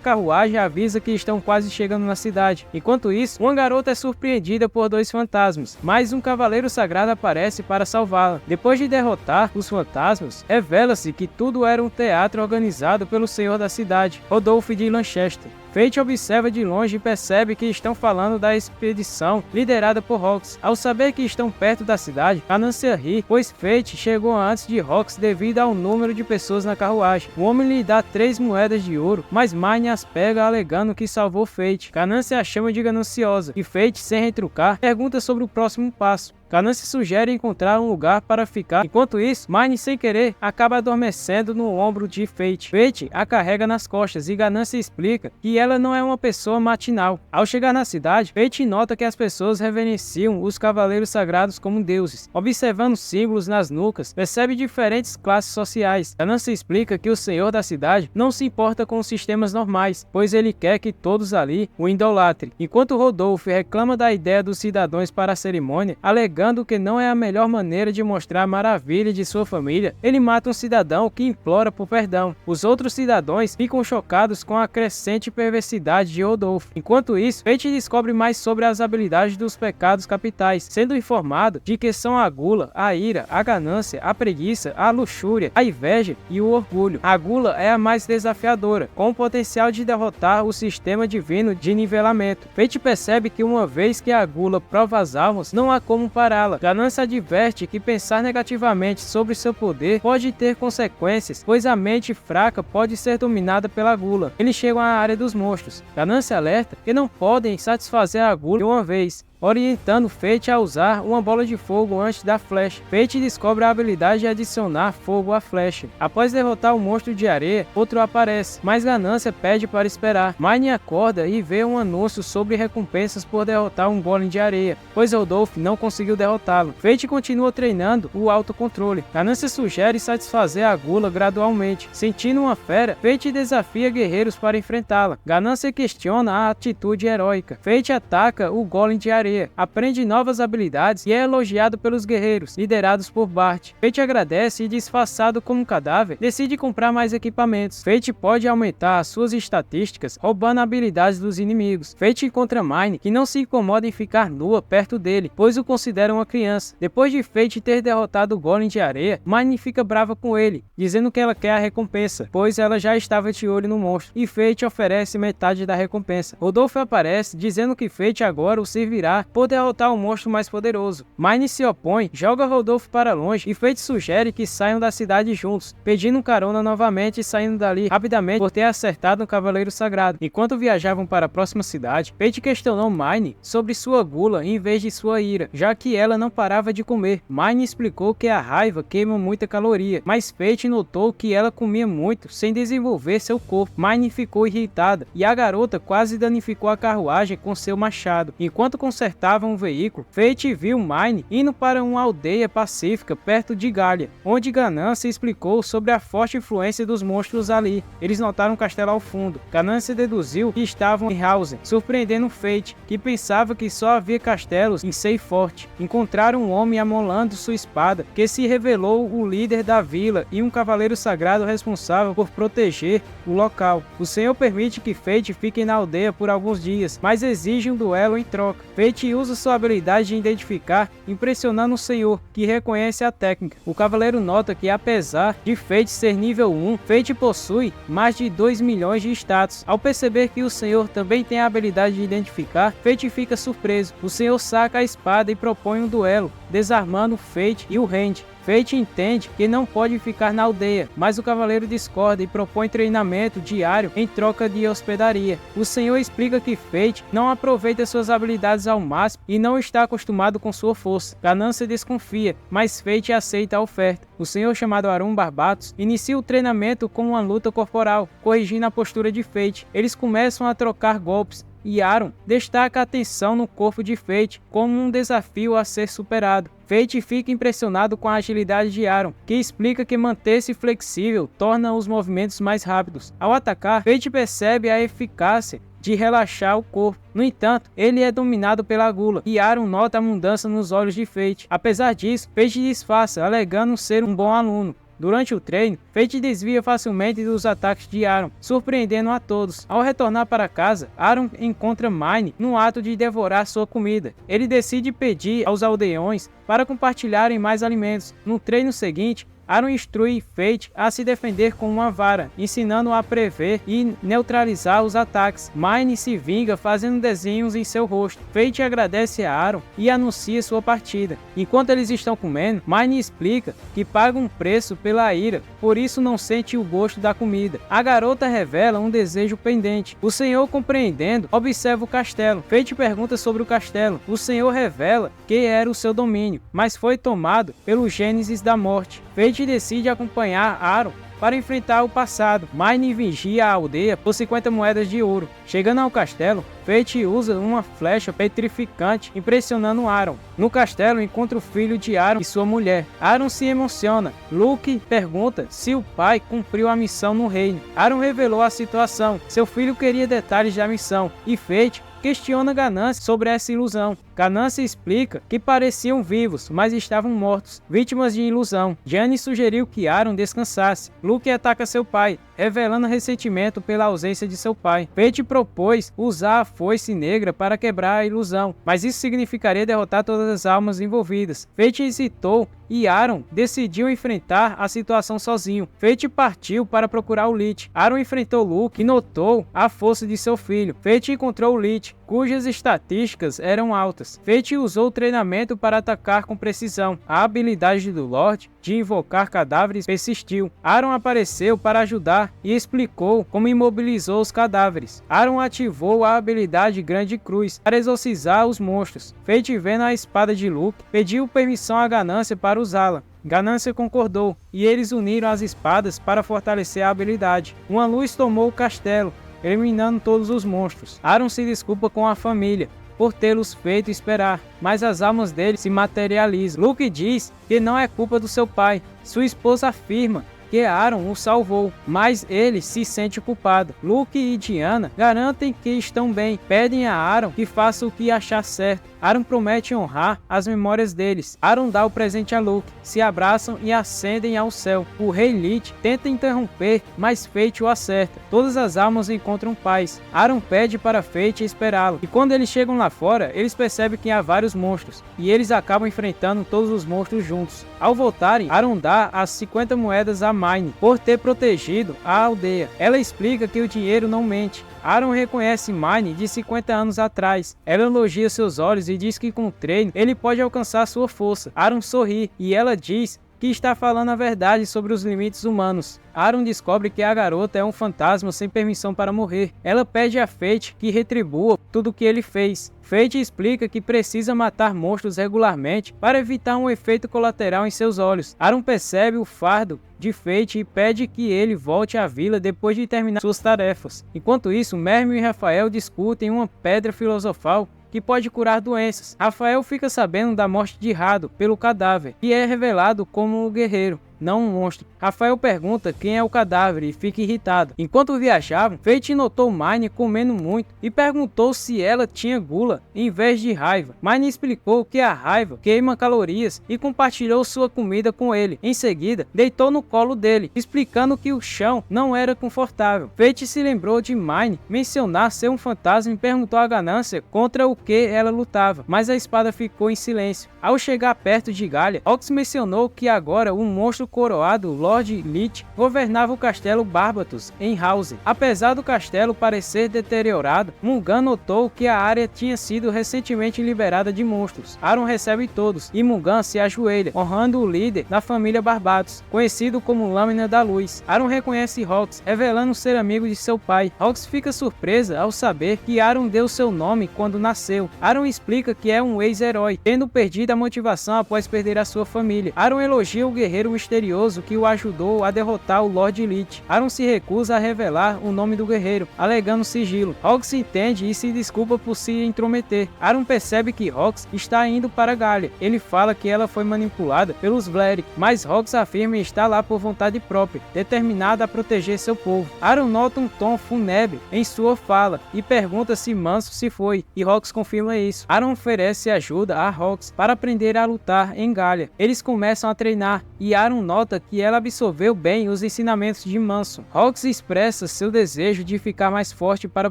[SPEAKER 1] carruagem avisa que estão quase chegando na cidade. Enquanto isso, uma garota é surpreendida por dois fantasmas, mas um cavaleiro sagrado aparece para salvá-la. Depois de derrotar os fantasmas, revela-se que tudo era um teatro organizado pelo senhor da cidade, Rodolfo de Lanchester. Fate observa de longe e percebe que estão falando da expedição liderada por Hawks. Ao saber que estão perto da cidade, Ganância ri, pois Fate chegou antes de Hawks devido ao número de pessoas na carruagem. O homem lhe dá 3 moedas de ouro, mas Mine as pega alegando que salvou Fate. Ganância a chama de gananciosa, e Fate, sem retrucar, pergunta sobre o próximo passo. Ganância sugere encontrar um lugar para ficar. Enquanto isso, Mine, sem querer, acaba adormecendo no ombro de Fate. Fate a carrega nas costas e Ganância explica que ela não é uma pessoa matinal. Ao chegar na cidade, Fate nota que as pessoas reverenciam os cavaleiros sagrados como deuses. Observando símbolos nas nucas, percebe diferentes classes sociais. Ganância explica que o senhor da cidade não se importa com os sistemas normais, pois ele quer que todos ali o idolatrem. Enquanto Rodolfo reclama da ideia dos cidadãos para a cerimônia, alegando que não é a melhor maneira de mostrar a maravilha de sua família, ele mata um cidadão que implora por perdão. Os outros cidadãos ficam chocados com a crescente perversidade de Rodolfo. Enquanto isso, Fate descobre mais sobre as habilidades dos pecados capitais, sendo informado de que são a gula, a ira, a ganância, a preguiça, a luxúria, a inveja e o orgulho. A gula é a mais desafiadora, com o potencial de derrotar o sistema divino de nivelamento. Fate percebe que uma vez que a gula prova as almas, não há como pará-la. Ganância adverte que pensar negativamente sobre seu poder pode ter consequências, pois a mente fraca pode ser dominada pela gula. Eles chegam à área dos monstros. Ganância alerta que não podem satisfazer a gula de uma vez, orientando Fate a usar uma bola de fogo antes da flecha. Fate descobre a habilidade de adicionar fogo à flecha. Após derrotar o monstro de areia, outro aparece, mas Ganância pede para esperar. Mine acorda e vê um anúncio sobre recompensas por derrotar um golem de areia, pois Rodolfo não conseguiu derrotá-lo. Fate continua treinando o autocontrole. Ganância sugere satisfazer a gula gradualmente. Sentindo uma fera, Fate desafia guerreiros para enfrentá-la. Ganância questiona a atitude heróica. Fate ataca o golem de areia, aprende novas habilidades e é elogiado pelos guerreiros, liderados por Bart. Fate agradece e, disfarçado como um cadáver, decide comprar mais equipamentos. Fate pode aumentar as suas estatísticas, roubando habilidades dos inimigos. Fate encontra Mine, que não se incomoda em ficar nua perto dele, pois o considera uma criança. Depois de Fate ter derrotado o golem de areia, Mine fica brava com ele, dizendo que ela quer a recompensa, pois ela já estava de olho no monstro, e Fate oferece metade da recompensa. Rodolfo aparece, dizendo que Fate agora o servirá por derrotar um monstro mais poderoso. Mine se opõe, joga Rodolfo para longe e Fate sugere que saiam da cidade juntos, pedindo carona novamente e saindo dali rapidamente por ter acertado um cavaleiro sagrado. Enquanto viajavam para a próxima cidade, Fate questionou Mine sobre sua gula em vez de sua ira, já que ela não parava de comer. Mine explicou que a raiva queima muita caloria, mas Fate notou que ela comia muito sem desenvolver seu corpo. Mine ficou irritada e a garota quase danificou a carruagem com seu machado. Enquanto consegue consertavam um veículo, Fate viu Mine indo para uma aldeia pacífica perto de Galia, onde Ganância explicou sobre a forte influência dos monstros ali. Eles notaram um castelo ao fundo. Ganância deduziu que estavam em Hausen, surpreendendo Fate, que pensava que só havia castelos em Seyfort. Encontraram um homem amolando sua espada, que se revelou o líder da vila e um cavaleiro sagrado responsável por proteger o local. O Senhor permite que Fate fique na aldeia por alguns dias, mas exige um duelo em troca. Fate usa sua habilidade de identificar, impressionando o Senhor, que reconhece a técnica. O cavaleiro nota que, apesar de Fate ser nível 1, Fate possui mais de 2 milhões de status. Ao perceber que o Senhor também tem a habilidade de identificar, Fate fica surpreso. O Senhor saca a espada e propõe um duelo, desarmando Fate e o rende. Fate entende que não pode ficar na aldeia, mas o cavaleiro discorda e propõe treinamento diário em troca de hospedaria. O Senhor explica que Fate não aproveita suas habilidades ao máximo e não está acostumado com sua força. Ganância desconfia, mas Fate aceita a oferta. O Senhor, chamado Arum Barbatos, inicia o treinamento com uma luta corporal, corrigindo a postura de Fate. Eles começam a trocar golpes, e Arum destaca a tensão no corpo de Fate como um desafio a ser superado. Fate fica impressionado com a agilidade de Arum, que explica que manter-se flexível torna os movimentos mais rápidos. Ao atacar, Fate percebe a eficácia de relaxar o corpo. No entanto, ele é dominado pela gula, e Arum nota a mudança nos olhos de Fate. Apesar disso, Fate disfarça, alegando ser um bom aluno. Durante o treino, Fate desvia facilmente dos ataques de Arum, surpreendendo a todos. Ao retornar para casa, Arum encontra Mine no ato de devorar sua comida. Ele decide pedir aos aldeões para compartilharem mais alimentos. No treino seguinte, Arum instrui Fate a se defender com uma vara, ensinando-o a prever e neutralizar os ataques. Mine se vinga fazendo desenhos em seu rosto. Fate agradece a Arum e anuncia sua partida. Enquanto eles estão comendo, Mine explica que paga um preço pela ira, por isso não sente o gosto da comida. A garota revela um desejo pendente. O Senhor, compreendendo, observa o castelo. Fate pergunta sobre o castelo. O Senhor revela que era o seu domínio, mas foi tomado pelo Gênesis da Morte. Fate decide acompanhar Arum para enfrentar o passado. Mine vigia a aldeia por 50 moedas de ouro. Chegando ao castelo, Fate usa uma flecha petrificante, impressionando Arum. No castelo, encontra o filho de Arum e sua mulher. Arum se emociona. Luke pergunta se o pai cumpriu a missão no reino. Arum revelou a situação. Seu filho queria detalhes da missão, e Fate questiona Ganância sobre essa ilusão. Ganância explica que pareciam vivos, mas estavam mortos, vítimas de ilusão. Jane sugeriu que Arum descansasse. Luke ataca seu pai, revelando ressentimento pela ausência de seu pai. Fate propôs usar a foice negra para quebrar a ilusão, mas isso significaria derrotar todas as almas envolvidas. Fate hesitou e Arum decidiu enfrentar a situação sozinho. Fate partiu para procurar o Lich. Arum enfrentou Luke e notou a força de seu filho. Fate encontrou o Lich, cujas estatísticas eram altas. Fate usou o treinamento para atacar com precisão. A habilidade do Lorde de invocar cadáveres persistiu. Arum apareceu para ajudar e explicou como imobilizou os cadáveres. Arum ativou a habilidade Grande Cruz para exorcizar os monstros. Fate, vendo a espada de Luke, pediu permissão à Ganância para usá-la. Ganância concordou, e eles uniram as espadas para fortalecer a habilidade. Uma luz tomou o castelo, eliminando todos os monstros. Arum se desculpa com a família por tê-los feito esperar, mas as almas dele se materializam. Luke diz que não é culpa do seu pai. Sua esposa afirma que Arum o salvou, mas ele se sente culpado. Luke e Diana garantem que estão bem, pedem a Arum que faça o que achar certo. Arum promete honrar as memórias deles. Arum dá o presente a Luke, se abraçam e ascendem ao céu. O rei Lich tenta interromper, mas Fate o acerta. Todas as almas encontram paz. Arum pede para Fate esperá-lo, e quando eles chegam lá fora, eles percebem que há vários monstros, e eles acabam enfrentando todos os monstros juntos. Ao voltarem, Arum dá as 50 moedas a Mine, por ter protegido a aldeia. Ela explica que o dinheiro não mente. Arum reconhece Mine de 50 anos atrás. Ela elogia seus olhos e diz que com o treino ele pode alcançar sua força. Arum sorri e ela diz que está falando a verdade sobre os limites humanos. Arum descobre que a garota é um fantasma sem permissão para morrer. Ela pede a Fate que retribua tudo o que ele fez. Fate explica que precisa matar monstros regularmente para evitar um efeito colateral em seus olhos. Arum percebe o fardo de Fate e pede que ele volte à vila depois de terminar suas tarefas. Enquanto isso, Merrill e Rafael discutem uma pedra filosofal que pode curar doenças. Rafael fica sabendo da morte de Rado pelo cadáver e é revelado como um guerreiro, não um monstro. Rafael pergunta quem é o cadáver e fica irritado. Enquanto viajavam, Fate notou Mine comendo muito e perguntou se ela tinha gula em vez de raiva. Mine explicou que a raiva queima calorias e compartilhou sua comida com ele. Em seguida, deitou no colo dele, explicando que o chão não era confortável. Fate se lembrou de Mine mencionar ser um fantasma e perguntou a Ganância contra o que ela lutava, mas a espada ficou em silêncio. Ao chegar perto de Gallia, Rox mencionou que agora um monstro coroado, Lord Lich, governava o castelo Barbatos em House. Apesar do castelo parecer deteriorado, Mungan notou que a área tinha sido recentemente liberada de monstros. Aron recebe todos e Mungan se ajoelha, honrando o líder da família Barbatos, conhecido como Lâmina da Luz. Aron reconhece Rox, revelando ser amigo de seu pai. Rox fica surpresa ao saber que Aron deu seu nome quando nasceu. Aron explica que é um ex-herói, tendo perdido a motivação após perder a sua família. Aron elogia o guerreiro misterioso que o ajudou a derrotar o Lord Lich. Aron se recusa a revelar o nome do guerreiro, alegando sigilo. Rox entende e se desculpa por se intrometer. Aron percebe que Rox está indo para Gallia. Ele fala que ela foi manipulada pelos Vlerick, mas Rox afirma estar lá por vontade própria, determinada a proteger seu povo. Aron nota um tom fúnebre em sua fala e pergunta se Manso se foi, e Rox confirma isso. Aron oferece ajuda a Rox para aprender a lutar em Gallia. Eles começam a treinar e Aron nota que ela absorveu bem os ensinamentos de Manso. Rox expressa seu desejo de ficar mais forte para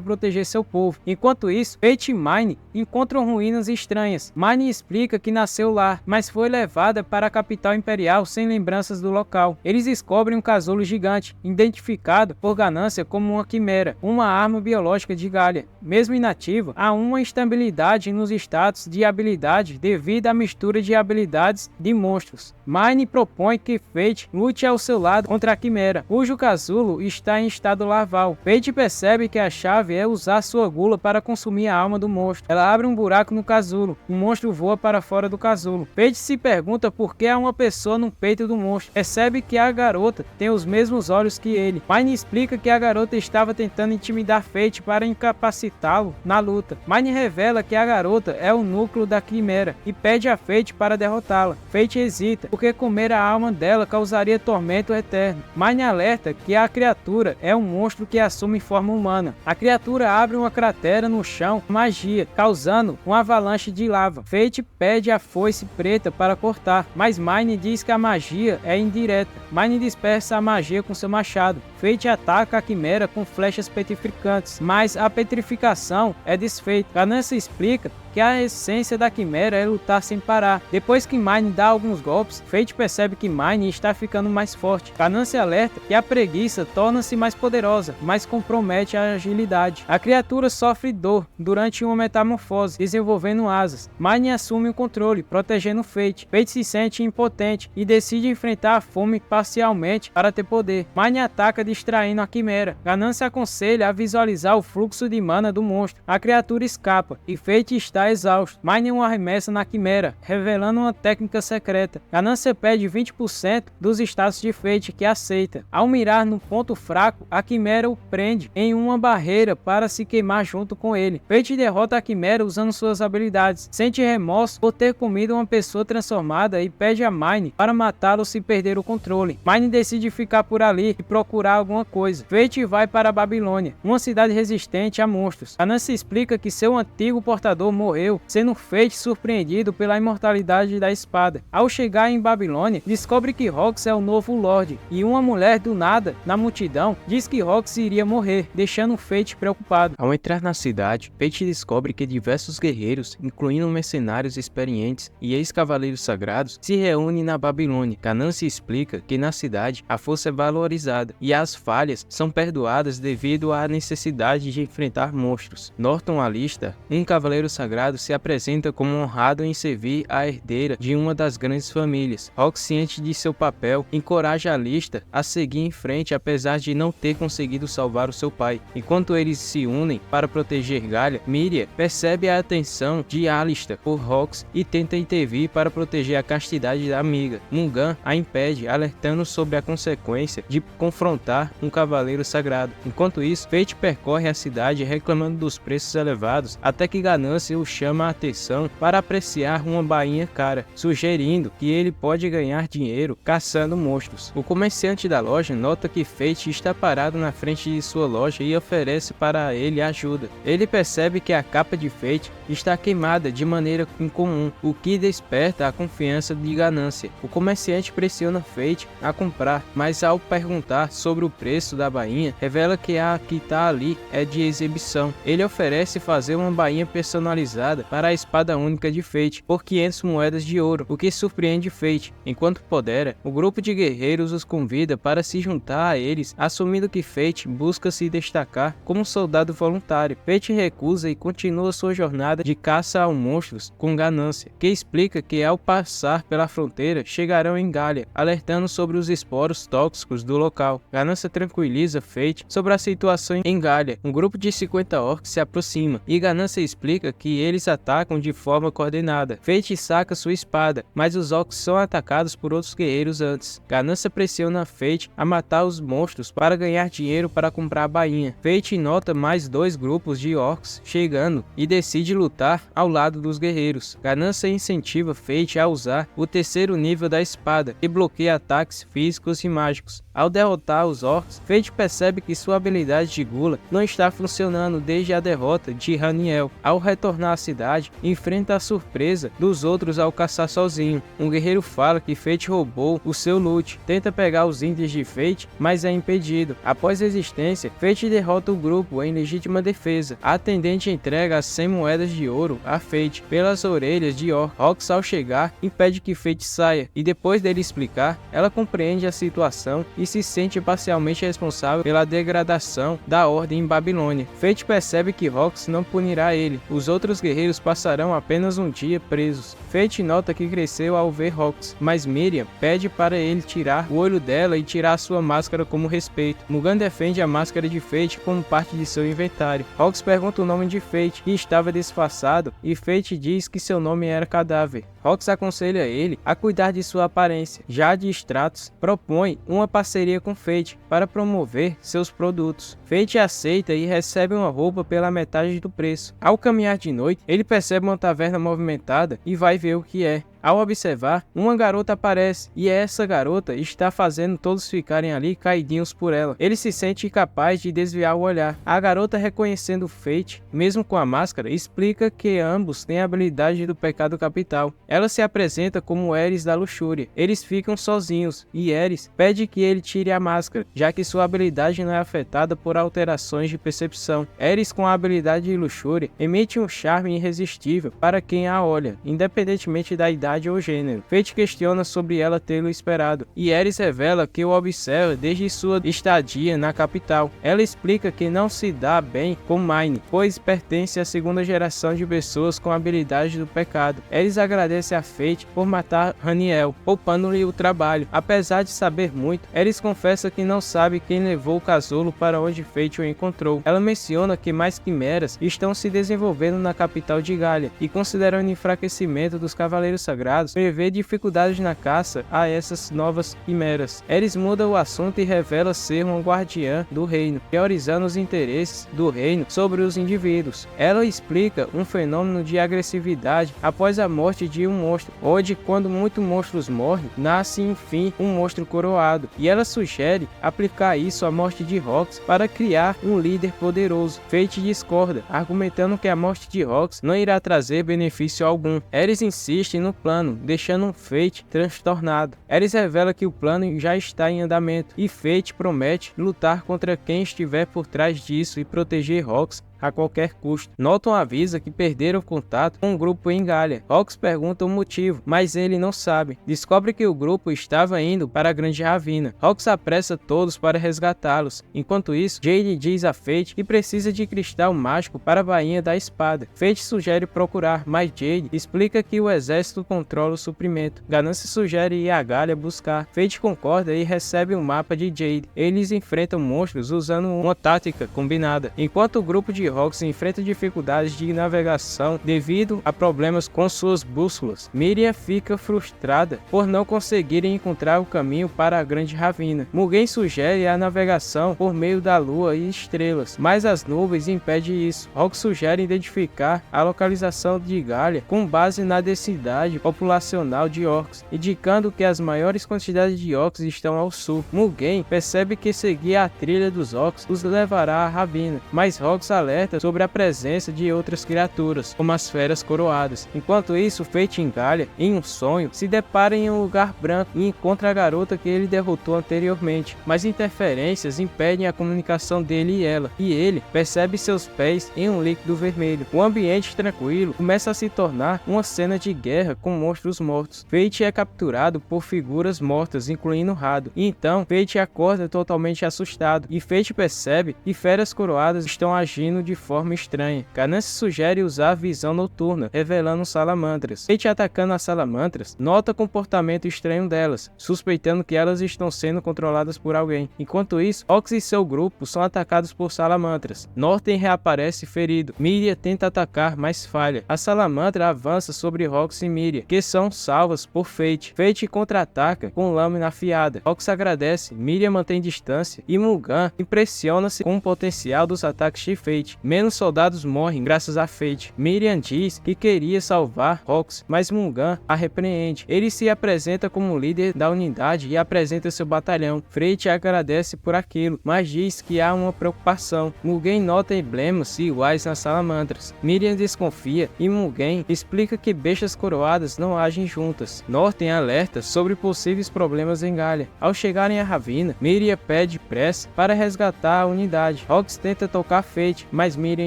[SPEAKER 1] proteger seu povo. Enquanto isso, Fate e Mine encontram ruínas estranhas. Mine explica que nasceu lá, mas foi levada para a capital imperial sem lembranças do local. Eles descobrem um casulo gigante, identificado por Ganância como uma quimera, uma arma biológica de Gallia. Mesmo inativa, há uma instabilidade nos status de habilidade devido à mistura de habilidades de monstros. Mine propõe que Fate lute ao seu lado contra a quimera, cujo casulo está em estado larval. Fate percebe que a chave é usar sua gula para consumir a alma do monstro. Ela abre um buraco no casulo. O monstro voa para fora do casulo. Fate se pergunta por que há uma pessoa no peito do monstro. Percebe que a garota tem os mesmos olhos que ele. Mine explica que a garota estava tentando intimidar Fate para incapacitá-lo na luta. Mine revela que a garota é o núcleo da quimera e pede a Fate para derrotá-la. Fate hesita, porque comer a alma dela causaria tormento eterno. Mine alerta que a criatura é um monstro que assume forma humana. A criatura abre uma cratera no chão com magia, causando uma avalanche de lava. Fate pede a foice preta para cortar, mas Mine diz que a magia é indireta. Mine dispersa a magia com seu machado. Fate ataca a quimera com flechas petrificantes, mas a petrificação é desfeita. Ganância explica que a essência da quimera é lutar sem parar. Depois que Mine dá alguns golpes, Fate percebe que Mine está ficando mais forte. Ganância alerta que a preguiça torna-se mais poderosa, mas compromete a agilidade. A criatura sofre dor durante uma metamorfose, desenvolvendo asas. Mine assume o controle, protegendo Fate. Fate se sente impotente e decide enfrentar a fome parcialmente para ter poder. Mine ataca distraindo a quimera. Ganância aconselha a visualizar o fluxo de mana do monstro. A criatura escapa e Fate está exausto. Mine arremessa na quimera, revelando uma técnica secreta. Ganância pede 20% dos status de Fate, que aceita. Ao mirar no ponto fraco, a quimera o prende em uma barreira para se queimar junto com ele. Fate derrota a quimera usando suas habilidades. Sente remorso por ter comido uma pessoa transformada e pede a Mine para matá-lo se perder o controle. Mine decide ficar por ali e procurar alguma coisa. Fate vai para a Babilônia, uma cidade resistente a monstros. Ganância explica que seu antigo portador morreu, sendo Fate surpreendido pela imortalidade da espada. Ao chegar em Babilônia, descobre que Rox é o novo Lorde, e uma mulher do nada, na multidão, diz que Rox iria morrer, deixando Fate preocupado. Ao entrar na cidade, Fate descobre que diversos guerreiros, incluindo mercenários experientes e ex-cavaleiros sagrados, se reúnem na Babilônia. Ganância explica que na cidade a força é valorizada e as falhas são perdoadas devido à necessidade de enfrentar monstros. Norton alista um cavaleiro sagrado se apresenta como honrado em servir a herdeira de uma das grandes famílias. Rox, ciente de seu papel, encoraja a lista a seguir em frente apesar de não ter conseguido salvar o seu pai. Enquanto eles se unem para proteger Gallia, Miria percebe a atenção de Alista por Rox e tenta intervir para proteger a castidade da amiga. Mungan a impede, alertando sobre a consequência de confrontar um cavaleiro sagrado. Enquanto isso, Fate percorre a cidade reclamando dos preços elevados até que Ganância o chama a atenção para apreciar uma bainha cara, sugerindo que ele pode ganhar dinheiro caçando monstros. O comerciante da loja nota que Fate está parado na frente de sua loja e oferece para ele ajuda. Ele percebe que a capa de Fate está queimada de maneira incomum, o que desperta a confiança de ganância. O comerciante pressiona Fate a comprar, mas ao perguntar sobre o preço da bainha, revela que a que está ali é de exibição. Ele oferece fazer uma bainha personalizada para a espada única de Fate por 500 moedas de ouro, o que surpreende Fate. Enquanto podera, o grupo de guerreiros os convida para se juntar a eles, assumindo que Fate busca se destacar como soldado voluntário. Fate recusa e continua sua jornada de caça a monstros com ganância, que explica que ao passar pela fronteira chegarão em Galia, alertando sobre os esporos tóxicos do local. Ganância tranquiliza Fate sobre a situação em Galia. Um grupo de 50 orcs se aproxima e Ganância explica que eles atacam de forma coordenada. Fate saca sua espada, mas os orcs são atacados por outros guerreiros antes. Ganância pressiona Fate a matar os monstros para ganhar dinheiro para comprar a bainha. Fate nota mais 2 grupos de orcs chegando e decide lutar ao lado dos guerreiros. Ganância incentiva Fate a usar o terceiro nível da espada e bloqueia ataques físicos e mágicos. Ao derrotar os orcs, Fate percebe que sua habilidade de gula não está funcionando desde a derrota de Raniel. Ao retornar à cidade, enfrenta a surpresa dos outros ao caçar sozinho. Um guerreiro fala que Fate roubou o seu loot, tenta pegar os itens de Fate, mas é impedido. Após resistência, Fate derrota o grupo em legítima defesa. A atendente entrega as 100 moedas de ouro a Fate pelas orelhas de Orc. Rox, ao chegar, impede que Fate saia, e depois dele explicar, ela compreende a situação e se sente parcialmente responsável pela degradação da ordem em Babilônia. Fate percebe que Rox não punirá ele. Os outros guerreiros passarão apenas um dia presos. Fate nota que cresceu ao ver Rox, mas Miriam pede para ele tirar o olho dela e tirar sua máscara como respeito. Mugan defende a máscara de Fate como parte de seu inventário. Rox pergunta o nome de Fate, que estava disfarçado, e Fate diz que seu nome era Cadáver. Rox aconselha ele a cuidar de sua aparência. Já de Stratos propõe uma parceria com Fate para promover seus produtos. Fate aceita e recebe uma roupa pela metade do preço. Ao caminhar de noite, ele percebe uma taverna movimentada e vai ver o que é. Ao observar, uma garota aparece e essa garota está fazendo todos ficarem ali caidinhos por ela. Ele se sente incapaz de desviar o olhar. A garota, reconhecendo Fate, mesmo com a máscara, explica que ambos têm a habilidade do pecado capital. Ela se apresenta como Eris da luxúria. Eles ficam sozinhos e Eris pede que ele tire a máscara, já que sua habilidade não é afetada por alterações de percepção. Eris, com a habilidade de luxúria, emite um charme irresistível para quem a olha, independentemente da idade ou gênero. Fate questiona sobre ela tê-lo esperado, e Eris revela que o observa desde sua estadia na capital. Ela explica que não se dá bem com Mine, pois pertence à segunda geração de pessoas com habilidade do pecado. Eris agradece a Fate por matar Raniel, poupando-lhe o trabalho. Apesar de saber muito, Eris confessa que não sabe quem levou o casulo para onde Fate o encontrou. Ela menciona que mais quimeras estão se desenvolvendo na capital de Galia, e considerando o enfraquecimento dos Cavaleiros Sagrados, prevê dificuldades na caça a essas novas quimeras. Eris muda o assunto e revela ser uma guardiã do reino, priorizando os interesses do reino sobre os indivíduos. Ela explica um fenômeno de agressividade após a morte de um monstro, onde quando muitos monstros morrem, nasce enfim um monstro coroado, e ela sugere aplicar isso à morte de Rox para criar um líder poderoso. Fate discorda, argumentando que a morte de Rox não irá trazer benefício algum. Eris insiste no plano, deixando Fate transtornado. Eris revela que o plano já está em andamento, e Fate promete lutar contra quem estiver por trás disso e proteger Rox a qualquer custo. Norton avisa que perderam contato com o grupo em Galia. Rox pergunta o motivo, mas ele não sabe. Descobre que o grupo estava indo para a Grande Ravina. Rox apressa todos para resgatá-los. Enquanto isso, Jade diz a Fate que precisa de cristal mágico para a bainha da espada. Fate sugere procurar, mas Jade explica que o exército controla o suprimento. Ganância sugere ir a Galia buscar. Fate concorda e recebe um mapa de Jade. Eles enfrentam monstros usando uma tática combinada. Enquanto o grupo de Rox enfrenta dificuldades de navegação devido a problemas com suas bússolas. Miriam fica frustrada por não conseguirem encontrar o caminho para a Grande Ravina. Mugen sugere a navegação por meio da lua e estrelas, mas as nuvens impedem isso. Rox sugere identificar a localização de Galia com base na densidade populacional de orcs, indicando que as maiores quantidades de orcs estão ao sul. Mugen percebe que seguir a trilha dos orcs os levará à Ravina, mas Rox alerta sobre a presença de outras criaturas, como as feras coroadas. Enquanto isso, Fate e Galia, em um sonho, se depara em um lugar branco e encontra a garota que ele derrotou anteriormente, mas interferências impedem a comunicação dele e ele percebe seus pés em um líquido vermelho. O ambiente tranquilo começa a se tornar uma cena de guerra com monstros mortos. Fate é capturado por figuras mortas, incluindo Rado, e então Fate acorda totalmente assustado, e Fate percebe que feras coroadas estão agindo de forma estranha. Ganância sugere usar a visão noturna, revelando salamandras. Fate, atacando as salamandras, nota comportamento estranho delas, suspeitando que elas estão sendo controladas por alguém. Enquanto isso, Rox e seu grupo são atacados por salamandras. Norten reaparece ferido. Miriam tenta atacar, mas falha. A salamandra avança sobre Rox e Miriam, que são salvas por Fate. Fate contra-ataca com lâmina afiada. Rox agradece, Miriam mantém distância e Mugen impressiona-se com o potencial dos ataques de Fate. Menos soldados morrem graças a Fate. Miriam diz que queria salvar Rox, mas Mugen a repreende. Ele se apresenta como líder da unidade e apresenta seu batalhão. Fate agradece por aquilo, mas diz que há uma preocupação. Mugen nota emblemas iguais nas salamandras. Miriam desconfia e Mugen explica que bestas coroadas não agem juntas. Norten alerta sobre possíveis problemas em Galia. Ao chegarem a Ravina, Miriam pede pressa para resgatar a unidade. Rox tenta tocar Fate, mas Miriam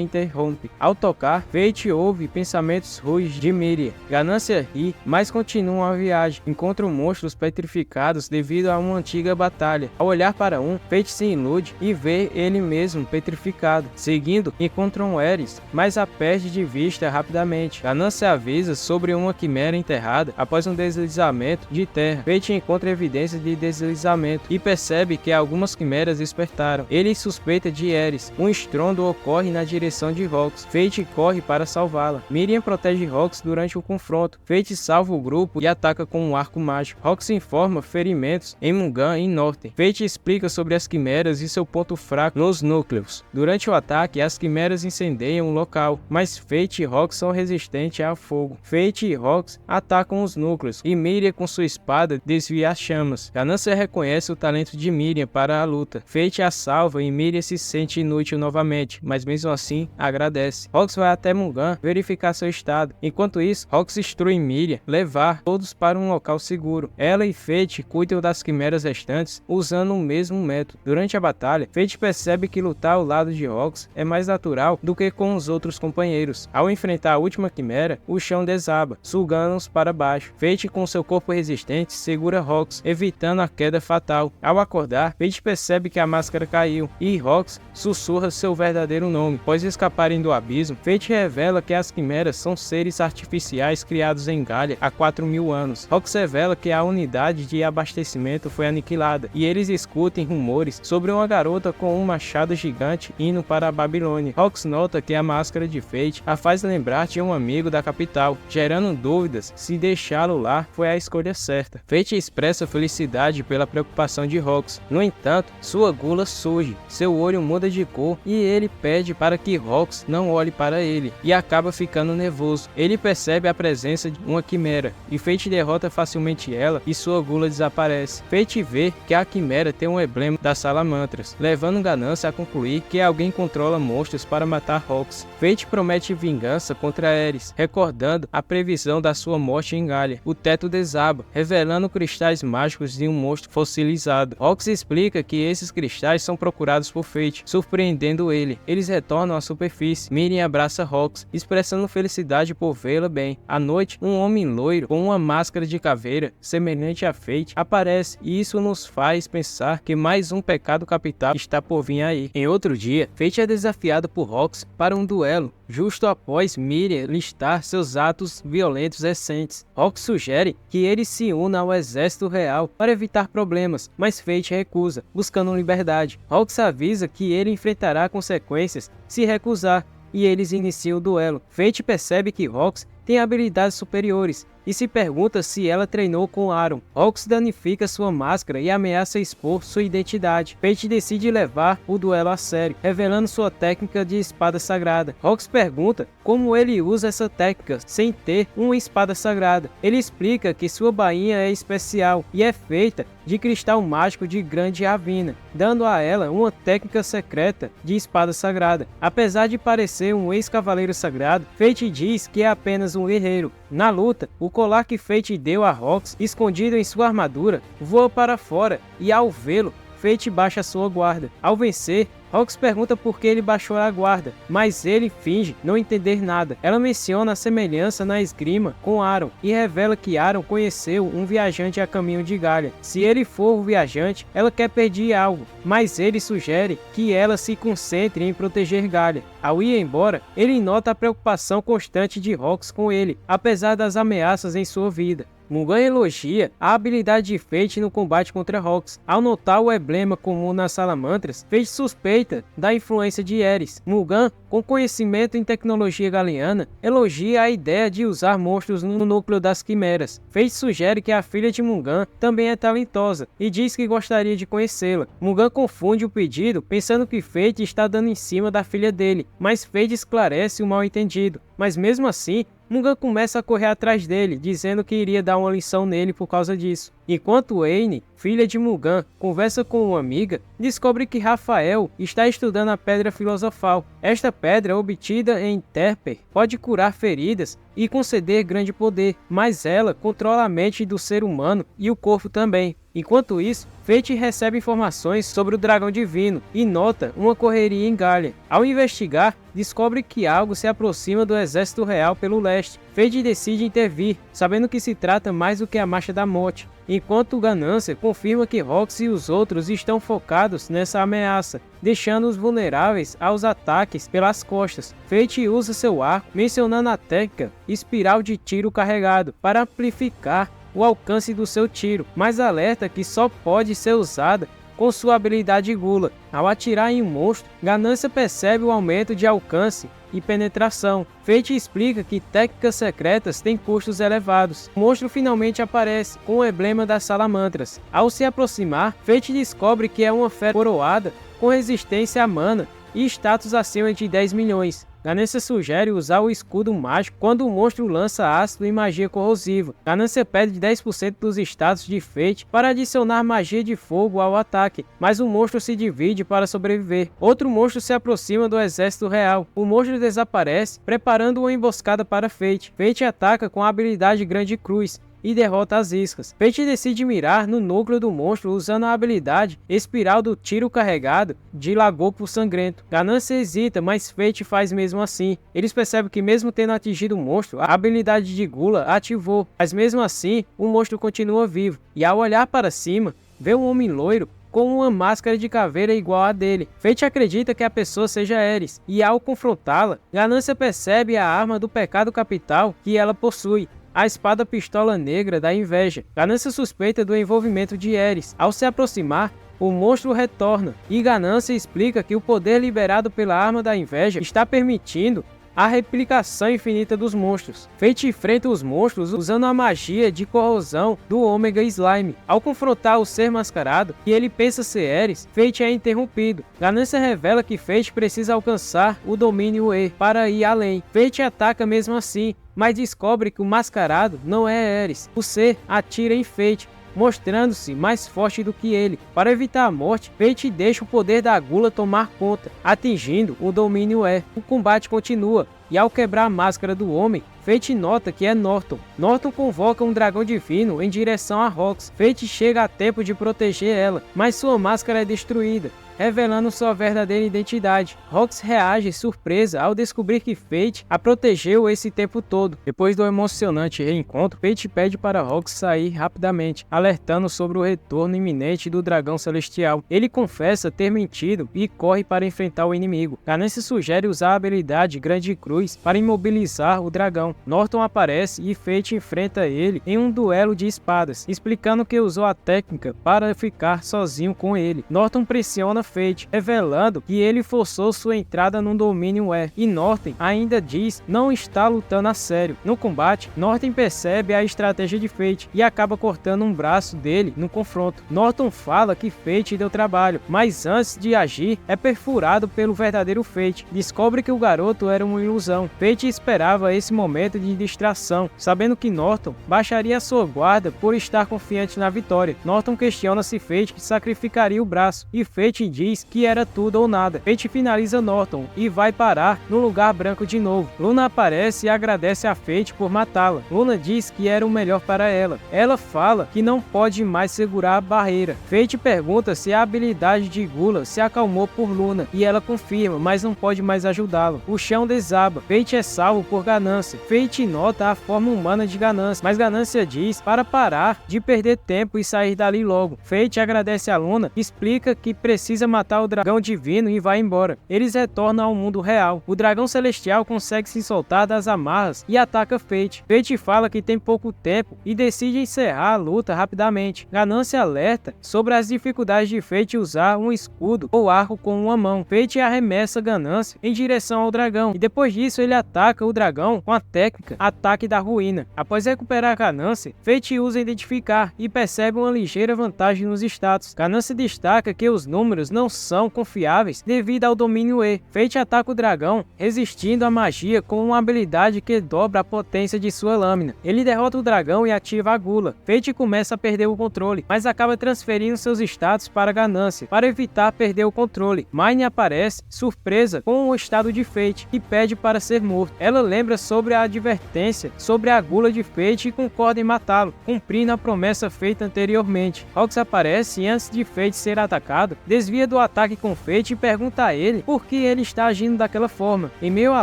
[SPEAKER 1] interrompe. Ao tocar, Fate ouve pensamentos ruins de Miriam. Ganância ri, mas continuam a viagem. Encontram monstros petrificados devido a uma antiga batalha. Ao olhar para um, Fate se ilude e vê ele mesmo petrificado. Seguindo, encontram Ares, mas a perde de vista rapidamente. Ganância avisa sobre uma quimera enterrada após um deslizamento de terra. Fate encontra evidências de deslizamento e percebe que algumas quimeras despertaram. Ele suspeita de Ares. Um estrondo ocorre na direção de Rox. Fate corre para salvá-la. Miriam protege Rox durante o confronto. Fate salva o grupo e ataca com um arco mágico. Rox informa ferimentos em Mugen e Norten. Fate explica sobre as quimeras e seu ponto fraco nos núcleos. Durante o ataque, as quimeras incendeiam o local, mas Fate e Rox são resistentes ao fogo. Fate e Rox atacam os núcleos e Miriam, com sua espada, desvia as chamas. Ganância reconhece o talento de Miriam para a luta. Fate a salva e Miriam se sente inútil novamente, mas mesmo assim agradece. Rox vai até Mugen verificar seu estado. Enquanto isso, Rox instrui Miriam levar todos para um local seguro. Ela e Fate cuidam das quimeras restantes usando o mesmo método. Durante a batalha, Fate percebe que lutar ao lado de Rox é mais natural do que com os outros companheiros. Ao enfrentar a última quimera, o chão desaba, sugando-os para baixo. Fate, com seu corpo resistente, segura Rox, evitando a queda fatal. Ao acordar, Fate percebe que a máscara caiu e Rox sussurra seu verdadeiro nome. Após escaparem do abismo, Fate revela que as quimeras são seres artificiais criados em Galia há 4.000 anos. Rox revela que a unidade de abastecimento foi aniquilada e eles escutam rumores sobre uma garota com um machado gigante indo para a Babilônia. Rox nota que a máscara de Fate a faz lembrar de um amigo da capital, gerando dúvidas se deixá-lo lá foi a escolha certa. Fate expressa felicidade pela preocupação de Rox. No entanto, sua gula surge, seu olho muda de cor e ele pede para que Rox não olhe para ele e acaba ficando nervoso. Ele percebe a presença de uma quimera e Fate derrota facilmente ela e sua gula desaparece. Fate vê que a quimera tem um emblema das salamandras, levando Ganância a concluir que alguém controla monstros para matar Rox. Fate promete vingança contra Ares, recordando a previsão da sua morte em Galia. O teto desaba, revelando cristais mágicos de um monstro fossilizado. Rox explica que esses cristais são procurados por Fate, surpreendendo ele. Eles retornam à superfície. Miriam abraça Rox, expressando felicidade por vê-la bem. À noite, um homem loiro com uma máscara de caveira, semelhante a Fate, aparece e isso nos faz pensar que mais um pecado capital está por vir aí. Em outro dia, Fate é desafiado por Rox para um duelo, justo após Miriam listar seus atos violentos recentes. Rox sugere que ele se una ao exército real para evitar problemas, mas Fate recusa, buscando liberdade. Rox avisa que ele enfrentará consequências se recusar, e eles iniciam o duelo. Fate percebe que Rox tem habilidades superiores e se pergunta se ela treinou com Aaron. Rox danifica sua máscara e ameaça expor sua identidade. Fate decide levar o duelo a sério, revelando sua técnica de espada sagrada. Rox pergunta como ele usa essa técnica sem ter uma espada sagrada. Ele explica que sua bainha é especial e é feita de cristal mágico de grande ravina, dando a ela uma técnica secreta de espada sagrada. Apesar de parecer um ex-cavaleiro sagrado, Fate diz que é apenas um guerreiro. Na luta, o colar que Fate deu a Rox, escondido em sua armadura, voa para fora e ao vê-lo, Fate baixa sua guarda. Ao vencer, Rox pergunta por que ele baixou a guarda, mas ele finge não entender nada. Ela menciona a semelhança na esgrima com Aaron e revela que Aaron conheceu um viajante a caminho de Galia. Se ele for o viajante, ela quer pedir algo, mas ele sugere que ela se concentre em proteger Galia. Ao ir embora, ele nota a preocupação constante de Rox com ele, apesar das ameaças em sua vida. Mugan elogia a habilidade de Fate no combate contra Rox. Ao notar o emblema comum nas salamandras, Fate suspeita da influência de Ares. Mugan, com conhecimento em tecnologia galiana, elogia a ideia de usar monstros no núcleo das quimeras. Fate sugere que a filha de Mugan também é talentosa e diz que gostaria de conhecê-la. Mugan confunde o pedido, pensando que Fate está dando em cima da filha dele, mas Fate esclarece o mal-entendido. Mas mesmo assim, Mugan começa a correr atrás dele, dizendo que iria dar uma lição nele por causa disso. Enquanto Anne, filha de Mugan, conversa com uma amiga, descobre que Rafael está estudando a Pedra Filosofal. Esta pedra, obtida em Terper, pode curar feridas e conceder grande poder, mas ela controla a mente do ser humano e o corpo também. Enquanto isso, Fate recebe informações sobre o dragão divino e nota uma correria em Galia. Ao investigar, descobre que algo se aproxima do exército real pelo leste. Fate decide intervir, sabendo que se trata mais do que a Marcha da Morte, enquanto Ganância confirma que Rox e os outros estão focados nessa ameaça, deixando-os vulneráveis aos ataques pelas costas. Fate usa seu arco, mencionando a técnica espiral de tiro carregado, para amplificar o alcance do seu tiro, mas alerta que só pode ser usada com sua habilidade Gula. Ao atirar em um monstro, Ganância percebe o aumento de alcance e penetração. Fate explica que técnicas secretas têm custos elevados. O monstro finalmente aparece, com o emblema das salamandras. Ao se aproximar, Fate descobre que é uma fera coroada com resistência à mana e status acima de 10 milhões. Ganância sugere usar o escudo mágico quando o monstro lança ácido e magia corrosiva. Ganância pede 10% dos status de Fate para adicionar magia de fogo ao ataque, mas o monstro se divide para sobreviver. Outro monstro se aproxima do exército real. O monstro desaparece, preparando uma emboscada para Fate. Fate ataca com a habilidade Grande Cruz e derrota as iscas. Fate decide mirar no núcleo do monstro usando a habilidade Espiral do Tiro Carregado de Lagopo Sangrento. Ganância hesita, mas Fate faz mesmo assim. Eles percebem que mesmo tendo atingido o monstro, a habilidade de Gula ativou, mas mesmo assim, o monstro continua vivo. E ao olhar para cima, vê um homem loiro com uma máscara de caveira igual a dele. Fate acredita que a pessoa seja Ares, e ao confrontá-la, Ganância percebe a arma do pecado capital que ela possui, a espada pistola negra da inveja. Ganância suspeita do envolvimento de Ares. Ao se aproximar, o monstro retorna, e Ganância explica que o poder liberado pela arma da inveja está permitindo a replicação infinita dos monstros. Fate enfrenta os monstros usando a magia de corrosão do Ômega Slime. Ao confrontar o ser mascarado, que ele pensa ser Ares, Fate é interrompido. Ganância revela que Fate precisa alcançar o domínio E para ir além. Fate ataca mesmo assim, mas descobre que o mascarado não é Ares. O ser atira em Fate, mostrando-se mais forte do que ele. Para evitar a morte, Fate deixa o poder da Gula tomar conta, atingindo o domínio E. O combate continua, e ao quebrar a máscara do homem, Fate nota que é Norton. Norton convoca um dragão divino em direção a Rox. Fate chega a tempo de proteger ela, mas sua máscara é destruída, revelando sua verdadeira identidade. Rox reage surpresa ao descobrir que Fate a protegeu esse tempo todo. Depois do emocionante reencontro, Fate pede para Rox sair rapidamente, alertando sobre o retorno iminente do dragão celestial. Ele confessa ter mentido e corre para enfrentar o inimigo. Ganância sugere usar a habilidade Grande Cruz para imobilizar o dragão. Norton aparece e Fate enfrenta ele em um duelo de espadas, explicando que usou a técnica para ficar sozinho com ele. Norton pressiona Fate, revelando que ele forçou sua entrada no domínio E, e Norton ainda diz não está lutando a sério. No combate, Norton percebe a estratégia de Fate e acaba cortando um braço dele no confronto. Norton fala que Fate deu trabalho, mas antes de agir, é perfurado pelo verdadeiro Fate. Descobre que o garoto era uma ilusão. Fate esperava esse momento de distração, sabendo que Norton baixaria sua guarda por estar confiante na vitória. Norton questiona se Fate sacrificaria o braço, e Fate diz que era tudo ou nada. Fate finaliza Norton e vai parar no lugar branco de novo. Luna aparece e agradece a Fate por matá-la. Luna diz que era o melhor para ela. Ela fala que não pode mais segurar a barreira. Fate pergunta se a habilidade de Gula se acalmou por Luna, e ela confirma, mas não pode mais ajudá-lo. O chão desaba. Fate é salvo por Ganância. Fate nota a forma humana de Ganância, mas Ganância diz para parar de perder tempo e sair dali logo. Fate agradece a Luna, explica que precisa matar o dragão divino e vai embora. Eles retornam ao mundo real. O dragão celestial consegue se soltar das amarras e ataca Fate. Fate fala que tem pouco tempo e decide encerrar a luta rapidamente. Ganância alerta sobre as dificuldades de Fate usar um escudo ou arco com uma mão. Fate arremessa Ganância em direção ao dragão e depois disso ele ataca o dragão com a técnica Ataque da Ruína. Após recuperar a Ganância, Fate usa identificar e percebe uma ligeira vantagem nos status. Ganância destaca que os números não são confiáveis devido ao domínio E. Fate ataca o dragão, resistindo à magia com uma habilidade que dobra a potência de sua lâmina. Ele derrota o dragão e ativa a Gula. Fate começa a perder o controle, mas acaba transferindo seus status para Ganância, para evitar perder o controle. Mine aparece, surpresa com o estado de Fate, e pede para ser morto. Ela lembra sobre a advertência sobre a Gula de Fate e concorda em matá-lo, cumprindo a promessa feita anteriormente. Rox aparece e antes de Fate ser atacado, desvia do ataque com Fate e pergunta a ele por que ele está agindo daquela forma. Em meio a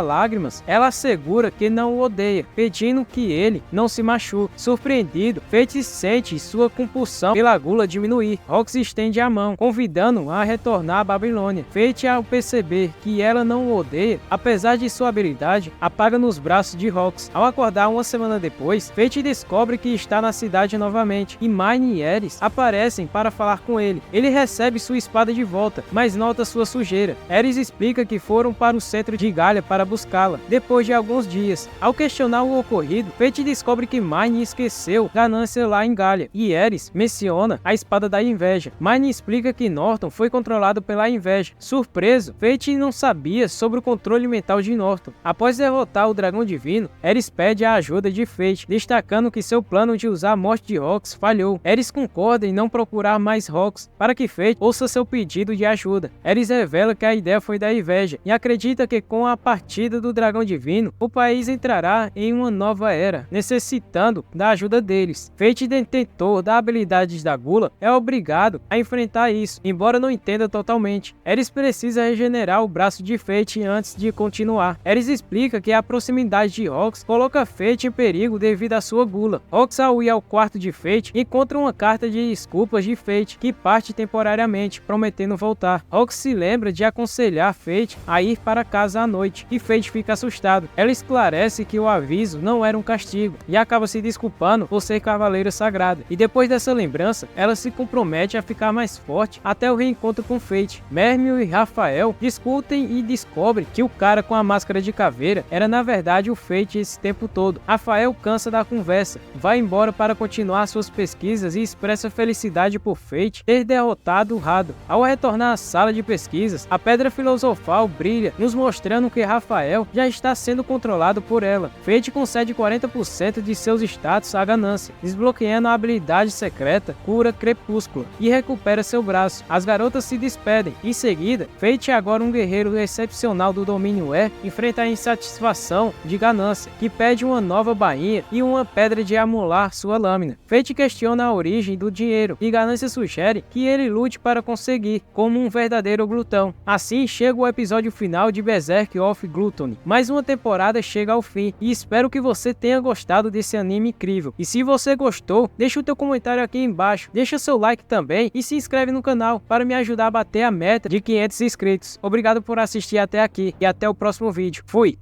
[SPEAKER 1] lágrimas, ela assegura que não o odeia, pedindo que ele não se machuque. Surpreendido, Fate sente sua compulsão pela Gula diminuir. Rox estende a mão, convidando-o a retornar à Babilônia. Fate, ao perceber que ela não o odeia, apesar de sua habilidade, apaga nos braços de Rox. Ao acordar uma semana depois, Fate descobre que está na cidade novamente, e Mine e Ares aparecem para falar com ele. Ele recebe sua espada de volta, mas nota sua sujeira. Ares explica que foram para o centro de Galia para buscá-la, depois de alguns dias. Ao questionar o ocorrido, Fate descobre que Mine esqueceu Ganância lá em Galia, e Ares menciona a espada da inveja. Mine explica que Norton foi controlado pela inveja. Surpreso, Fate não sabia sobre o controle mental de Norton. Após derrotar o dragão divino, Ares pede a ajuda de Fate, destacando que seu plano de usar a morte de Rox falhou. Ares concorda em não procurar mais Rox, para que Fate ouça seu pedido de ajuda. Ares revela que a ideia foi da inveja, e acredita que com a partida do dragão divino, o país entrará em uma nova era, necessitando da ajuda deles. Fate, detentor das habilidades da Gula, é obrigado a enfrentar isso, embora não entenda totalmente. Ares precisa regenerar o braço de Fate antes de continuar. Ares explica que a proximidade de Rox coloca Fate em perigo devido à sua Gula. Rox, ao ir ao quarto de Fate, encontra uma carta de desculpas de Fate, que parte temporariamente, prometendo voltar. Rox se lembra de aconselhar Fate a ir para casa à noite, e Fate fica assustado. Ela esclarece que o aviso não era um castigo, e acaba se desculpando por ser cavaleira sagrada. E depois dessa lembrança, ela se compromete a ficar mais forte até o reencontro com Fate. Mermil e Rafael discutem e descobrem que o cara com a máscara de caveira era na verdade o Fate esse tempo todo. Rafael cansa da conversa, vai embora para continuar suas pesquisas e expressa felicidade por Fate ter derrotado o Rado. Ao retornar à sala de pesquisas, a pedra filosofal brilha, nos mostrando que Rafael já está sendo controlado por ela. Fate concede 40% de seus status à Ganância, desbloqueando a habilidade secreta Cura Crepúscula, e recupera seu braço. As garotas se despedem. Em seguida, Fate, agora um guerreiro excepcional do domínio E, enfrenta a insatisfação de Ganância, que pede uma nova bainha e uma pedra de amular sua lâmina. Fate questiona a origem do dinheiro, e Ganância sugere que ele lute para conseguir, como um verdadeiro glutão. Assim chega o episódio final de Berserk of Gluttony. Mais uma temporada chega ao fim, e espero que você tenha gostado desse anime incrível. E se você gostou, deixa o teu comentário aqui embaixo, deixa seu like também e se inscreve no canal para me ajudar a bater a meta de 500 inscritos. Obrigado por assistir até aqui e até o próximo vídeo. Fui!